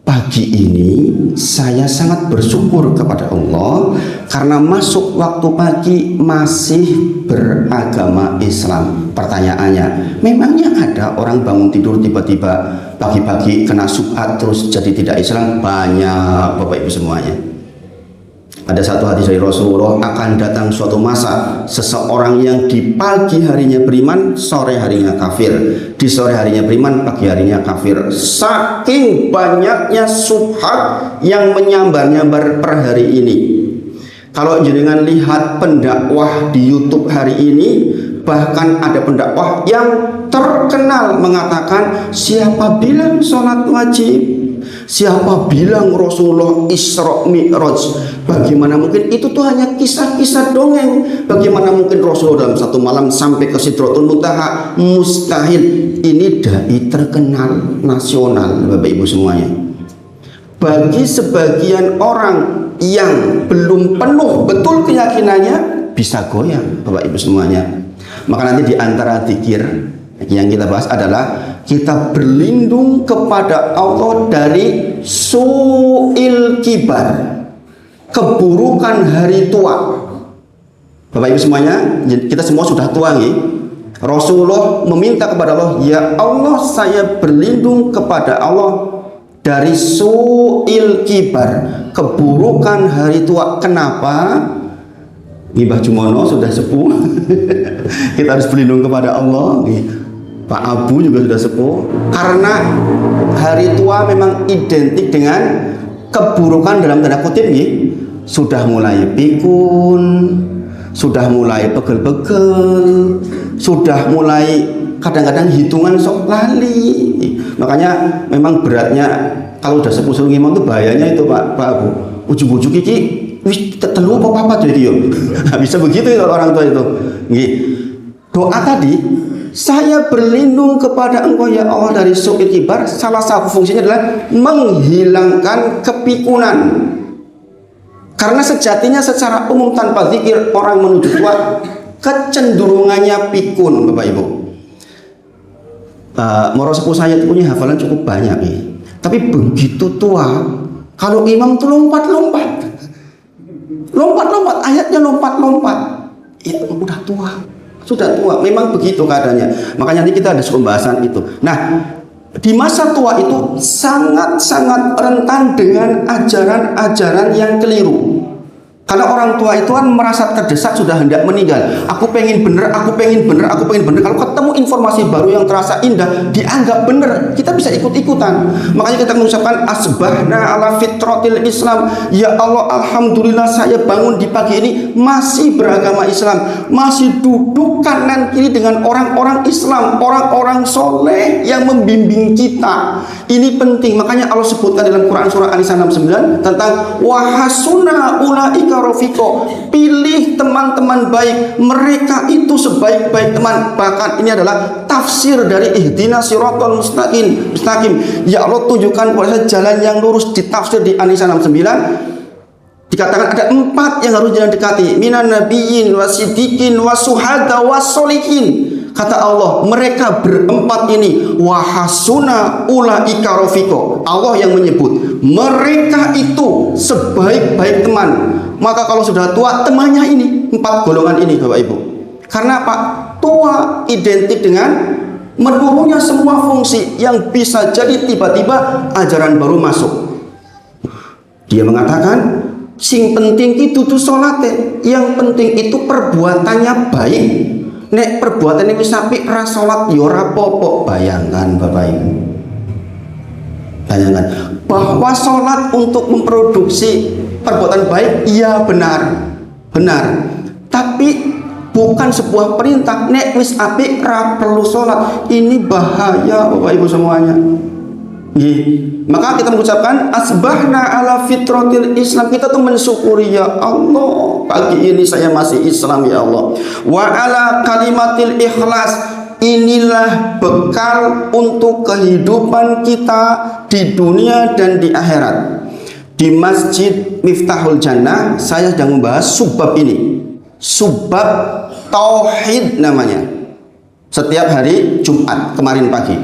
Pagi ini saya sangat bersyukur kepada Allah karena masuk waktu pagi masih beragama Islam. Pertanyaannya, memangnya ada orang bangun tidur tiba-tiba pagi-pagi kena syubhat terus jadi tidak Islam? Banyak Bapak Ibu semuanya. Ada satu hadis dari Rasulullah, akan datang suatu masa seseorang yang di pagi harinya beriman, sore harinya kafir. Di sore harinya beriman, pagi harinya kafir. Saking banyaknya syubhat yang menyambar-nyambar per hari ini. Kalau jenengan lihat pendakwah di YouTube hari ini, bahkan ada pendakwah yang terkenal mengatakan, siapa bilang sholat wajib? Siapa bilang Rasulullah Isra Mi'raj? Bagaimana mungkin itu tuh hanya kisah-kisah dongeng? Bagaimana mungkin Rasulullah dalam satu malam sampai ke Sidratul Muntaha? Mustahil. Ini dai terkenal nasional Bapak Ibu semuanya. Bagi sebagian orang yang belum penuh betul keyakinannya, bisa goyang Bapak Ibu semuanya. Maka nanti di antara zikir yang kita bahas adalah kita berlindung kepada Allah dari su'il kibar, keburukan hari tua. Bapak Ibu semuanya, kita semua sudah tua nih. Rasulullah meminta kepada Allah, ya Allah saya berlindung kepada Allah dari su'il kibar, keburukan hari tua. Kenapa? Mbah Jumono sudah sepuh. Kita harus berlindung kepada Allah. Pak Abu juga sudah sepuh. Karena hari tua memang identik dengan keburukan dalam tanda kutip nih. Sudah mulai pikun, sudah mulai pegel-pegel, sudah mulai kadang-kadang hitungan sok lali. Makanya memang beratnya kalau udah sepuh suruh ngimam itu bahayanya itu Pak Abu. Ujung-ujung iki wis telu apa jadi yo. Bisa begitu ya orang tua itu. Nggih. Doa tadi, saya berlindung kepada Engkau ya Allah dari su'il kibar, salah satu fungsinya adalah menghilangkan kepikunan. Karena sejatinya secara umum tanpa zikir orang menuju tua kecenderungannya pikun Bapak Ibu. Moro sepuh saya itu punya hafalan cukup banyak nih. Tapi begitu tua, kalau imam tuh lompat-lompat, ayatnya lompat-lompat. Ya udah tua. Sudah tua, memang begitu keadaannya. Makanya nanti kita ada pembahasan itu. Nah, di masa tua itu sangat-sangat rentan dengan ajaran-ajaran yang keliru. Karena orang tua itu kan merasa terdesak sudah hendak meninggal. Aku pengen bener. Kalau ketemu informasi baru yang terasa indah, dianggap bener, kita bisa ikut-ikutan. Makanya kita mengucapkan asbahna ala fitratil Islam. Ya Allah, alhamdulillah saya bangun di pagi ini masih beragama Islam, masih duduk kanan kiri dengan orang-orang Islam, orang-orang soleh yang membimbing kita. Ini penting. Makanya Allah sebutkan dalam Quran surah An-Nisa 69 tentang wahasuna ulaika Rofiko, pilih teman-teman baik, mereka itu sebaik-baik teman. Bahkan ini adalah tafsir dari ihdinas siratal mustaqim. Ya Allah, tunjukkan kepada saya jalan yang lurus. Di tafsir di An-Nisa 69 dikatakan ada 4 yang harus jalan dekati. Minan nabiyyin wasidikin wasuhada wasolihin. Kata Allah, mereka berempat ini wahasuna ulaika rafiqo. Allah yang menyebut mereka itu sebaik-baik teman. Maka kalau sudah tua, temannya ini 4 golongan ini, Bapak Ibu. Karena apa? Tua identik dengan menurunnya semua fungsi yang bisa jadi tiba-tiba ajaran baru masuk. Dia mengatakan, sing penting itu tuh sholatnya, yang penting itu perbuatannya baik. Nek perbuatan ini sapi ras sholat yora popo. Bayangkan Bapak Ibu, bayangkan bahwa sholat untuk memproduksi perbuatan baik, iya benar, tapi bukan sebuah perintah. Nek wis api ra perlu sholat, ini bahaya Bapak Ibu semuanya. Maka kita mengucapkan asbahna ala fitratil Islam. Kita tuh mensyukuri, ya Allah, pagi ini saya masih Islam, ya Allah. Wa ala kalimatil ikhlas. Inilah bekal untuk kehidupan kita di dunia dan di akhirat. Di Masjid Miftahul Jannah saya sedang membahas subbab ini, subbab tauhid namanya. Setiap hari Jumat kemarin pagi,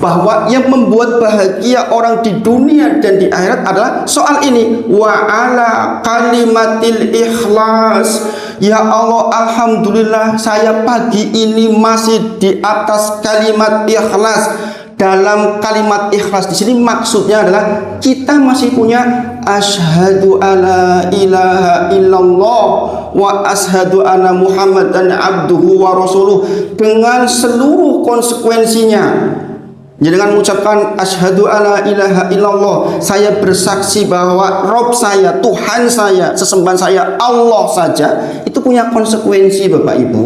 bahwa yang membuat bahagia orang di dunia dan di akhirat adalah soal ini, wa ala kalimatil ikhlas. Ya Allah, alhamdulillah saya pagi ini masih di atas kalimat ikhlas. Dalam kalimat ikhlas di sini maksudnya adalah kita masih punya asyhadu alla ilaha illallah wa asyhadu anna muhammadan abduhu wa rasuluh dengan seluruh konsekuensinya. Jadi dengan mengucapkan asyhadu alla ilaha illallah, saya bersaksi bahwa Rob saya, Tuhan saya, sesembahan saya Allah saja, itu punya konsekuensi Bapak Ibu.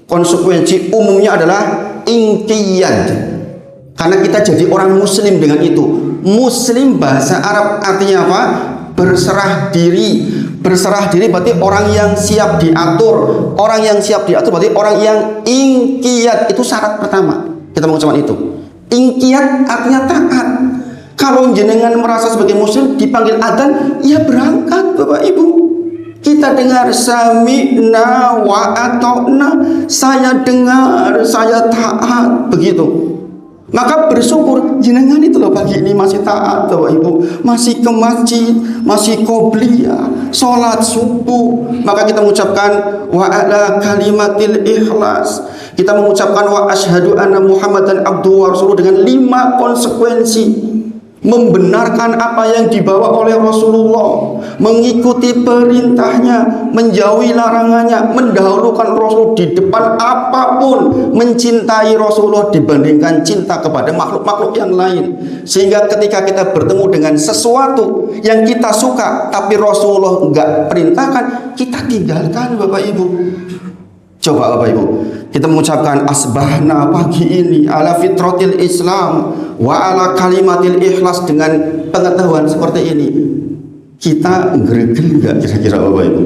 Konsekuensi umumnya adalah inqiyad. Karena kita jadi orang muslim dengan itu. Muslim bahasa Arab artinya apa? Berserah diri. Berserah diri berarti orang yang siap diatur. Orang yang siap diatur berarti orang yang inqiyad. Itu syarat pertama. Kita mengucapkan itu. Inqiyad artinya taat. Kalau jenengan merasa sebagai muslim dipanggil adzan, ya berangkat Bapak Ibu. Kita dengar sami'na wa ata'na, saya dengar, saya taat, begitu. Maka bersyukur jenengan itu loh pagi ini masih taat Bapak Ibu, masih ke masjid, masih qobliyah, sholat subuh. Maka kita mengucapkan wa ala kalimatil ikhlas. Kita mengucapkan wa asyhadu anna muhammadan abduhu wa rasuluh dengan 5 konsekuensi. Membenarkan apa yang dibawa oleh Rasulullah, mengikuti perintahnya, menjauhi larangannya, mendahulukan Rasul di depan apapun, mencintai Rasulullah dibandingkan cinta kepada makhluk-makhluk yang lain. Sehingga ketika kita bertemu dengan sesuatu yang kita suka tapi Rasulullah enggak perintahkan, kita tinggalkan Bapak Ibu. Coba Bapak Ibu, kita mengucapkan asbahna pagi ini ala fitratil Islam wa ala kalimatil ikhlas dengan pengetahuan seperti ini. Kita greget enggak kira-kira Bapak Ibu?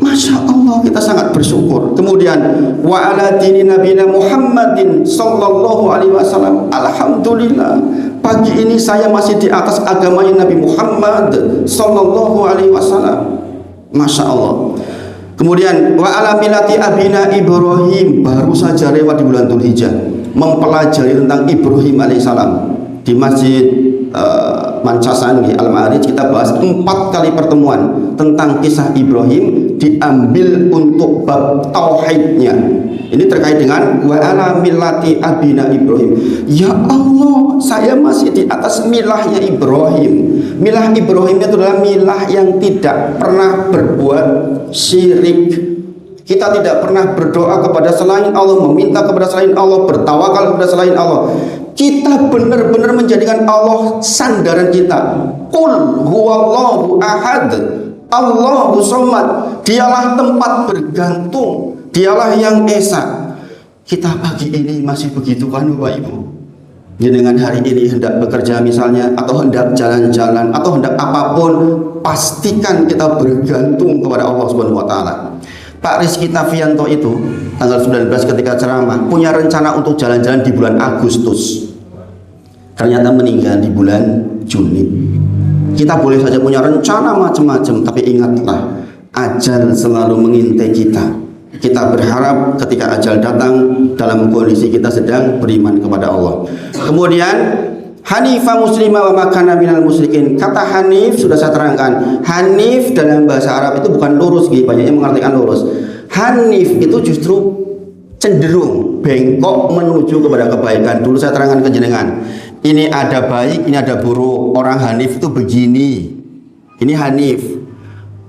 Masya Allah, kita sangat bersyukur. Kemudian wa ala dini nabiyina Muhammadin sallallahu alaihi wasallam. Alhamdulillah, pagi ini saya masih di atas agamanya Nabi Muhammad sallallahu alaihi wasallam. Masya Allah. Kemudian wa ala milati abina Ibrahim, baru saja lewat di bulan Dzulhijjah mempelajari tentang Ibrahim alaihissalam di Masjid Mancasani Al-Ma'arij. Kita bahas 4 kali pertemuan tentang kisah Ibrahim, diambil untuk bab tauhidnya. Ini terkait dengan wa ala millati abina Ibrahim. Ya Allah, saya masih di atas milahnya Ibrahim. Milah Ibrahim itu adalah milah yang tidak pernah berbuat syirik. Kita tidak pernah berdoa kepada selain Allah, meminta kepada selain Allah, bertawakal kepada selain Allah. Kita benar-benar menjadikan Allah sandaran kita. Qul huwallahu ahad, Allahu somad. Dialah tempat bergantung, dialah yang esa. Kita pagi ini masih begitu kan Bapak Ibu? Dengan hari ini hendak bekerja misalnya, atau hendak jalan-jalan, atau hendak apapun, pastikan kita bergantung kepada Allah Subhanahu wa taala. Pak Rizky Tafianto itu tanggal 19 ketika ceramah punya rencana untuk jalan-jalan di bulan Agustus, ternyata meninggal di bulan Juni. Kita boleh saja punya rencana macam-macam, tapi ingatlah, ajal selalu mengintai kita. Kita berharap ketika ajal datang dalam kondisi kita sedang beriman kepada Allah. Kemudian Hanifah muslimah wa makana minal musyrikin. Kata Hanif sudah saya terangkan. Hanif dalam bahasa Arab itu bukan lurus, banyak yang mengartikan lurus. Hanif itu justru cenderung bengkok menuju kepada kebaikan. Dulu saya terangkan ke jenengan. Ini ada baik, ini ada buruk. Orang Hanif itu begini. Ini Hanif.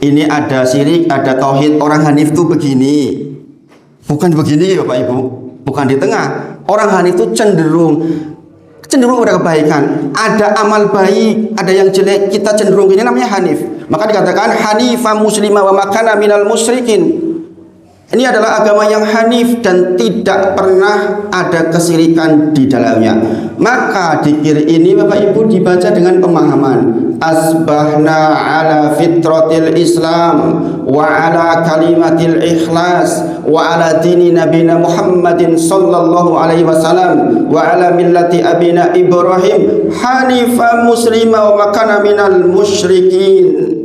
Ini ada syirik, ada tauhid. Orang Hanif itu begini. Bukan begini Bapak Ibu. Bukan di tengah. Orang Hanif itu cenderung kepada kebaikan. Ada amal baik, ada yang jelek, kita cenderung ini namanya Hanif. Maka dikatakan Hanifah muslimah wa makana minal musyrikin. Ini adalah agama yang hanif dan tidak pernah ada kesirikan di dalamnya. Maka dzikir ini Bapak Ibu dibaca dengan pemahaman asbahna ala fitratil Islam wa ala kalimatil ikhlas wa ala dini nabina Muhammadin sallallahu alaihi wasallam wa ala millati abina Ibrahim hanifah muslimah wa makana minal musyrikin.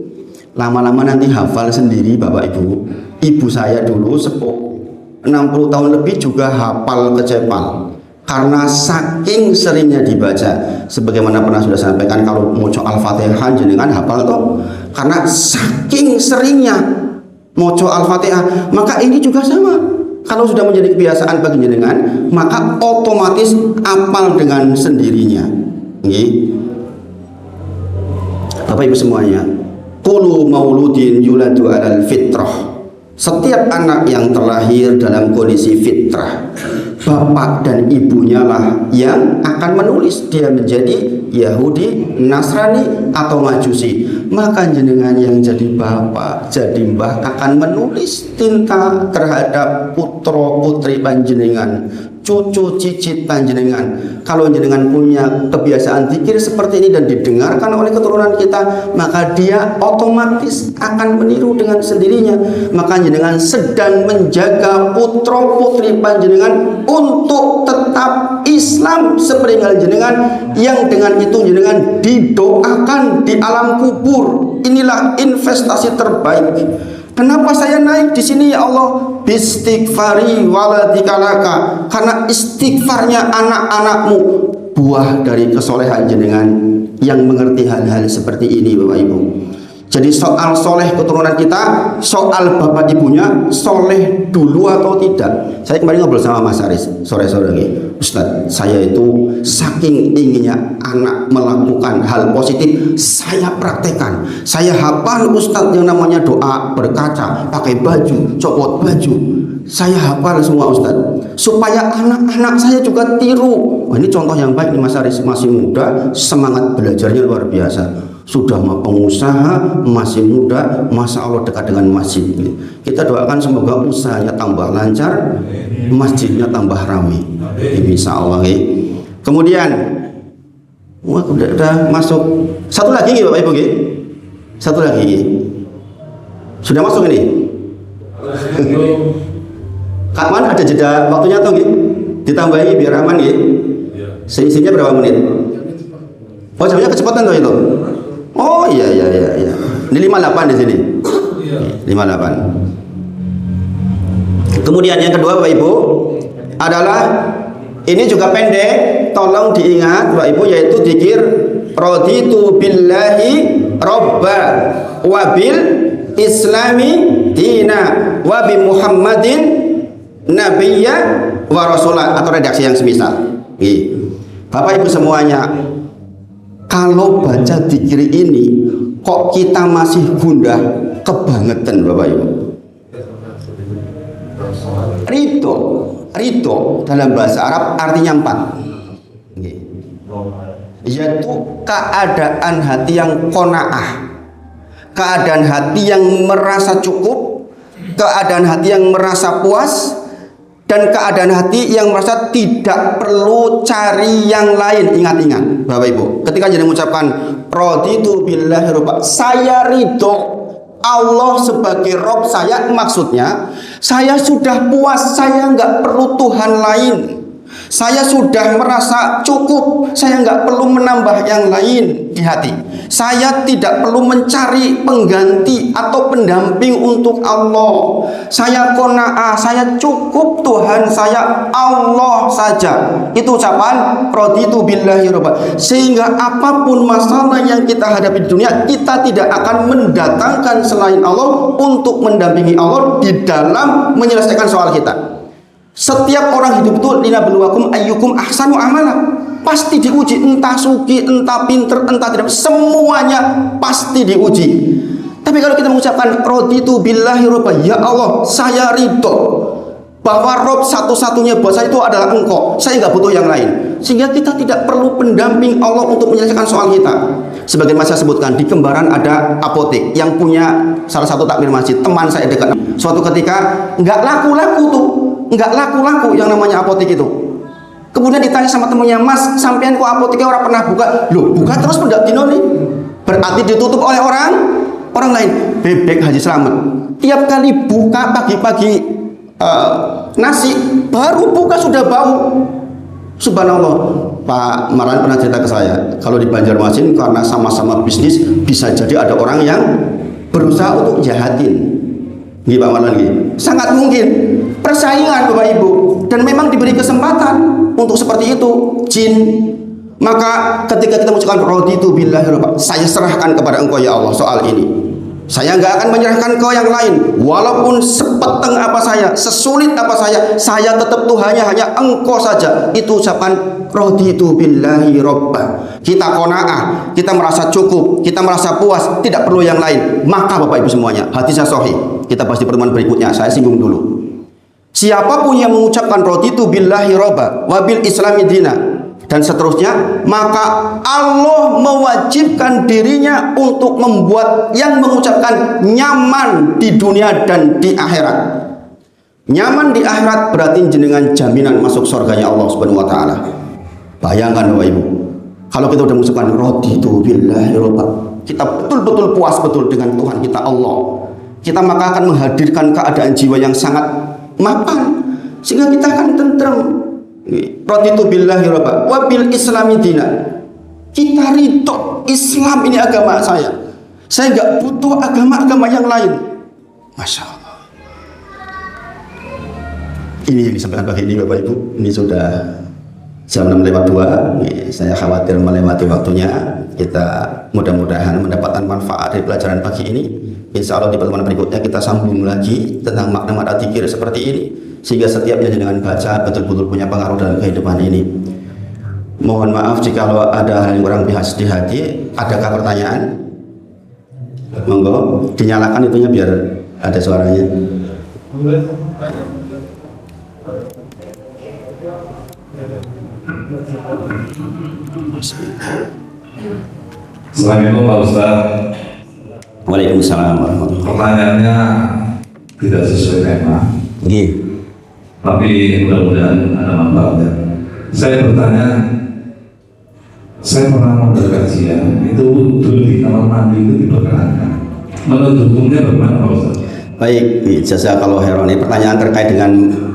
Lama-lama nanti hafal sendiri Bapak Ibu. Ibu saya dulu sepuh 60 tahun lebih juga hafal kecepal karena saking seringnya dibaca. Sebagaimana pernah sudah sampaikan, kalau moco Al-Fatihah jenengan hafal toh, karena saking seringnya moco Al-Fatihah. Maka ini juga sama, kalau sudah menjadi kebiasaan bagi jenengan, maka otomatis hafal dengan sendirinya. Bapak Ibu semuanya, kullu mauludin yuladu alal fitrah. Setiap anak yang terlahir dalam kondisi fitrah, bapak dan ibunya lah yang akan menulis dia menjadi Yahudi, Nasrani atau Majusi. Maka jenengan yang jadi bapak, jadi mbah akan menulis tinta terhadap putra putri panjenengan, cucu cicit panjenengan. Kalau jenengan punya kebiasaan zikir seperti ini dan didengarkan oleh keturunan kita, maka dia otomatis akan meniru dengan sendirinya. Maka jenengan sedang menjaga putra putri panjenengan untuk tetap Islam sepeninggal jenengan, yang dengan itu jenengan didoakan di alam kubur. Inilah investasi terbaik. Kenapa saya naik di sini ya Allah? Bistighfari waladikalaka. Karena istighfarnya anak-anakmu buah dari kesolehan jenengan yang mengerti hal-hal seperti ini Bapak Ibu. Jadi soal soleh keturunan kita, soal bapak ibunya soleh dulu atau tidak. Saya kemarin ngobrol sama Mas Aris sore-sore ini, Ustadz, saya itu saking inginnya anak melakukan hal positif, saya praktekkan. Saya hafal Ustadz yang namanya doa berkaca, pakai baju, copot baju. Saya hafal semua Ustadz, supaya anak-anak saya juga tiru. Wah, ini contoh yang baik nih Mas Aris, masih muda, semangat belajarnya luar biasa. Sudah pengusaha, masih muda, Masya Allah dekat dengan masjid. Kita doakan semoga usahanya tambah lancar, masjidnya tambah ramai, insya Allah. Kemudian udah masuk satu lagi Bapak Ibu, satu lagi sudah masuk ini. Kapan ada jeda waktunya tuh ditambahi biar aman seisinya berapa menit? Oh jamnya kecepatan tuh itu. Oh iya. Ini 58 di sini. 58. Kemudian yang kedua Bapak Ibu adalah ini juga pendek, tolong diingat Bapak Ibu, yaitu dzikir raditu billahi robba wa bil islami dina wa bi Muhammadin nabiyya wa rasulah, atau redaksi yang semisal. Bapak Ibu semuanya, kalau baca dzikir ini kok kita masih gundah, kebangetan Bapak Ibu. Ridho dalam bahasa Arab artinya 4, yaitu keadaan hati yang qanaah, keadaan hati yang merasa cukup, keadaan hati yang merasa puas, dan keadaan hati yang merasa tidak perlu cari yang lain. Ingat Bapak Ibu, ketika jadi mengucapkan raditu billahi robba, saya ridho Allah sebagai Rob saya, maksudnya saya sudah puas, saya nggak perlu Tuhan lain. Saya sudah merasa cukup, saya nggak perlu menambah yang lain di hati. Saya tidak perlu mencari pengganti atau pendamping untuk Allah. Saya qanaah, saya cukup, Tuhan saya Allah saja. Itu ucapan raditu billahi robba. Sehingga apapun masalah yang kita hadapi di dunia, kita tidak akan mendatangkan selain Allah untuk mendampingi Allah di dalam menyelesaikan soal kita. Setiap orang hidup itu linabluwakum ayyukum ahsanu amala. Pasti diuji, entah suki, entah pinter, entah tidak, semuanya pasti diuji. Tapi kalau kita mengucapkan raditu billahi robba, ya Allah, saya ridho bahwa Rob satu-satunya buat saya itu adalah Engkau. Saya nggak butuh yang lain. Sehingga kita tidak perlu pendamping Allah untuk menyelesaikan soal kita. Sebagai saya sebutkan, di Kembaran ada apotek yang punya salah satu takmir masjid, teman saya dekat. Suatu ketika nggak laku-laku tuh, nggak laku-laku yang namanya apotek itu. Kemudian ditanya sama temennya, Mas, sampean kok apoteknya orang pernah buka? Loh, buka terus pendak dino nih. Berarti ditutup oleh orang lain. Bebek Haji Slamet tiap kali buka pagi-pagi nasi, baru buka sudah bau. Subhanallah. Pak Maran pernah cerita ke saya, kalau di Banjarmasin karena sama-sama bisnis, bisa jadi ada orang yang berusaha untuk jahatin. Nggih Pak Maran nggih. Sangat mungkin persaingan Bapak Ibu, dan memang diberi kesempatan untuk seperti itu jin. Maka ketika kita mengucapkan raditu billahi robba, saya serahkan kepada Engkau ya Allah soal ini. Saya nggak akan menyerahkan ke yang lain, walaupun sepeteng apa saya, sesulit apa saya tetap Tuhannya hanya Engkau saja. Itu ucapan raditu billahi robba. Kita qanaah, kita merasa cukup, kita merasa puas, tidak perlu yang lain. Maka Bapak Ibu semuanya, hati saya sahih. Kita bahas di pertemuan berikutnya, saya singgung dulu. Siapapun yang mengucapkan raditu billahi robba wabil islami dina dan seterusnya, maka Allah mewajibkan dirinya untuk membuat yang mengucapkan nyaman di dunia dan di akhirat. Nyaman di akhirat berarti jenengan jaminan masuk surganya Allah Subhanahu wa taala. Bayangkan Bapak Ibu, kalau kita sudah mengucapkan raditu billahi robba, kita betul-betul puas betul dengan Tuhan kita Allah. Kita maka akan menghadirkan keadaan jiwa yang sangat mapan, sehingga kita akan tentrem. Raditu billahi robba wabil islami dina. Kita ridho Islam ini agama saya nggak butuh agama-agama yang lain. Masya Allah. Ini yang disampaikan pagi ini Bapak Ibu. Ini sudah jam 6:02. Saya khawatir melewati waktunya. Kita mudah-mudahan mendapatkan manfaat dari pelajaran pagi ini. Insya Allah di pertemuan berikutnya kita sambung lagi tentang makna-makna dzikir seperti ini, sehingga setiap yang dengan baca betul-betul punya pengaruh dalam kehidupan ini. Mohon maaf jika ada hal yang kurang bihas di hati. Adakah pertanyaan? Monggo dinyalakan itunya biar ada suaranya. Assalamualaikum Pak Ustaz. Waalaikumsalam warahmatullahi wabarakatuh. Pertanyaannya tidak sesuai tema, tapi mudah-mudahan ada manfaatnya. Saya bertanya, saya pernah membaca kajian itu dulu di kamar mandi itu diperkenankan. Menurut hukumnya bagaimana Pak Ustaz? Baik, jazakallahu khairan. Ini pertanyaan terkait dengan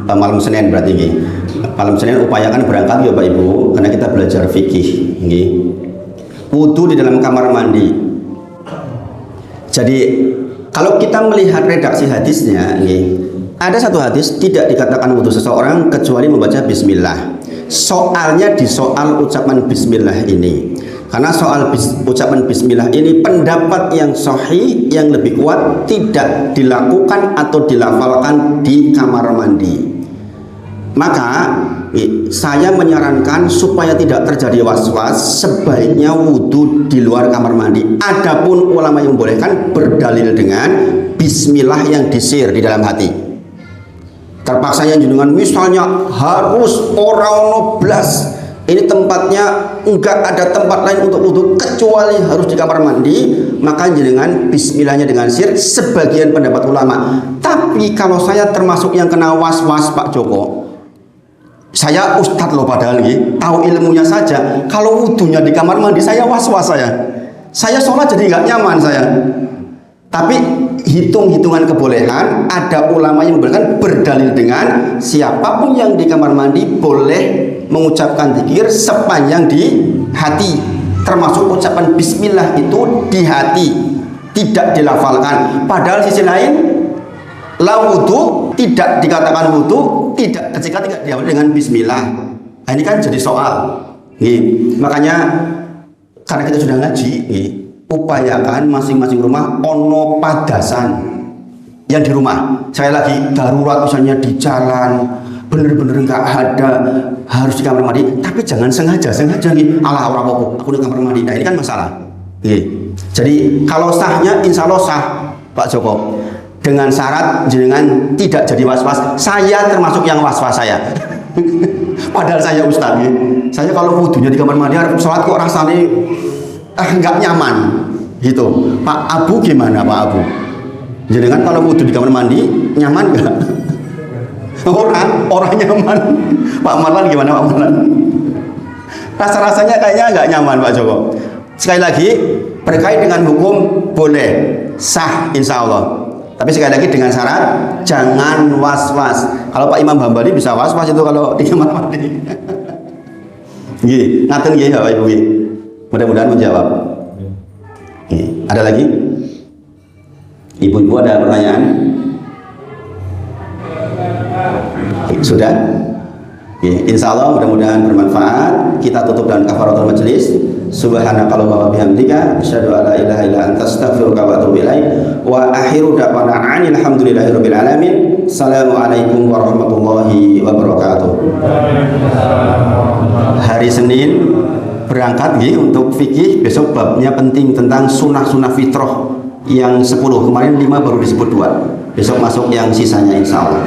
malam Senin berarti ini. Malam Senin upayakan berangkat ya Bapak Ibu, karena kita belajar fikih. Wudu di dalam kamar mandi. Jadi kalau kita melihat redaksi hadisnya, ada satu hadis tidak dikatakan wudu seseorang kecuali membaca bismillah. Soalnya di soal ucapan bismillah ini, karena soal ucapan bismillah ini pendapat yang sahih yang lebih kuat tidak dilakukan atau dilafalkan di kamar mandi. Maka saya menyarankan supaya tidak terjadi was-was, sebaiknya wudhu di luar kamar mandi. Adapun ulama yang membolehkan berdalil dengan bismillah yang disir di dalam hati. Terpaksanya dengan misalnya harus orang blas, ini tempatnya enggak ada tempat lain untuk wudhu kecuali harus di kamar mandi, maka dengan bismillahnya dengan sir, sebagian pendapat ulama. Tapi kalau saya termasuk yang kena was-was Pak Joko, saya ustadz loh padahal tahu ilmunya saja. Kalau wudhunya di kamar mandi saya was-was saya sholat jadi nggak nyaman saya. Tapi hitung-hitungan kebolehan, ada ulama yang membolehkan berdalil dengan siapapun yang di kamar mandi boleh mengucapkan zikir sepanjang di hati, termasuk ucapan bismillah itu di hati, tidak dilafalkan. Padahal sisi lain, la wudu tidak dikatakan wudu tidak ketika tidak diawali dengan bismillah. Nah, ini kan jadi soal. Nih, makanya karena kita sudah ngaji, nih, upayakan masing-masing rumah ono padasan yang di rumah. Saya lagi darurat misalnya di jalan, bener-bener nggak ada, harus di kamar mandi, tapi jangan sengaja nih, ala orang aku di kamar mandi. Nah ini kan masalah. Jadi kalau sahnya insya Allah sah Pak Joko, dengan syarat jenengan tidak jadi was-was. Saya termasuk yang was-was saya. Padahal saya Ustaz, saya kalau wudunya di kamar mandi harus sholat kok rasanya nggak nyaman gitu. Pak Abu gimana Pak Abu? Jenengan kalau wudu di kamar mandi nyaman nggak? Orang nyaman. Pak Marlan gimana Pak Marlan? Rasa-rasanya kayaknya nggak nyaman Pak Joko. Sekali lagi berkait dengan hukum boleh sah insya Allah. Tapi sekali lagi dengan syarat jangan was-was. Kalau Pak Imam Hambali bisa was-was itu kalau di kamar mandi. Nggih, ngaten nggih Bapak Ibu. Mudah-mudahan menjawab. Ada lagi? Ibu-ibu ada pertanyaan? Sudah? Insya Allah mudah-mudahan bermanfaat. Kita tutup dengan kafaratul majelis. Subhanakallahumma wa bihamdika asyhadu an la ilaha illa anta astaghfiruka wa atubu ilaik. Wa akhiru da'wana alhamdulillahirabbil alamin. Assalamualaikum warahmatullahi wabarakatuh. Hari Senin berangkat untuk fikih, besok babnya penting tentang sunnah-sunnah fitrah yang 10, kemarin 5 baru disebut 2, besok masuk yang sisanya insya Allah.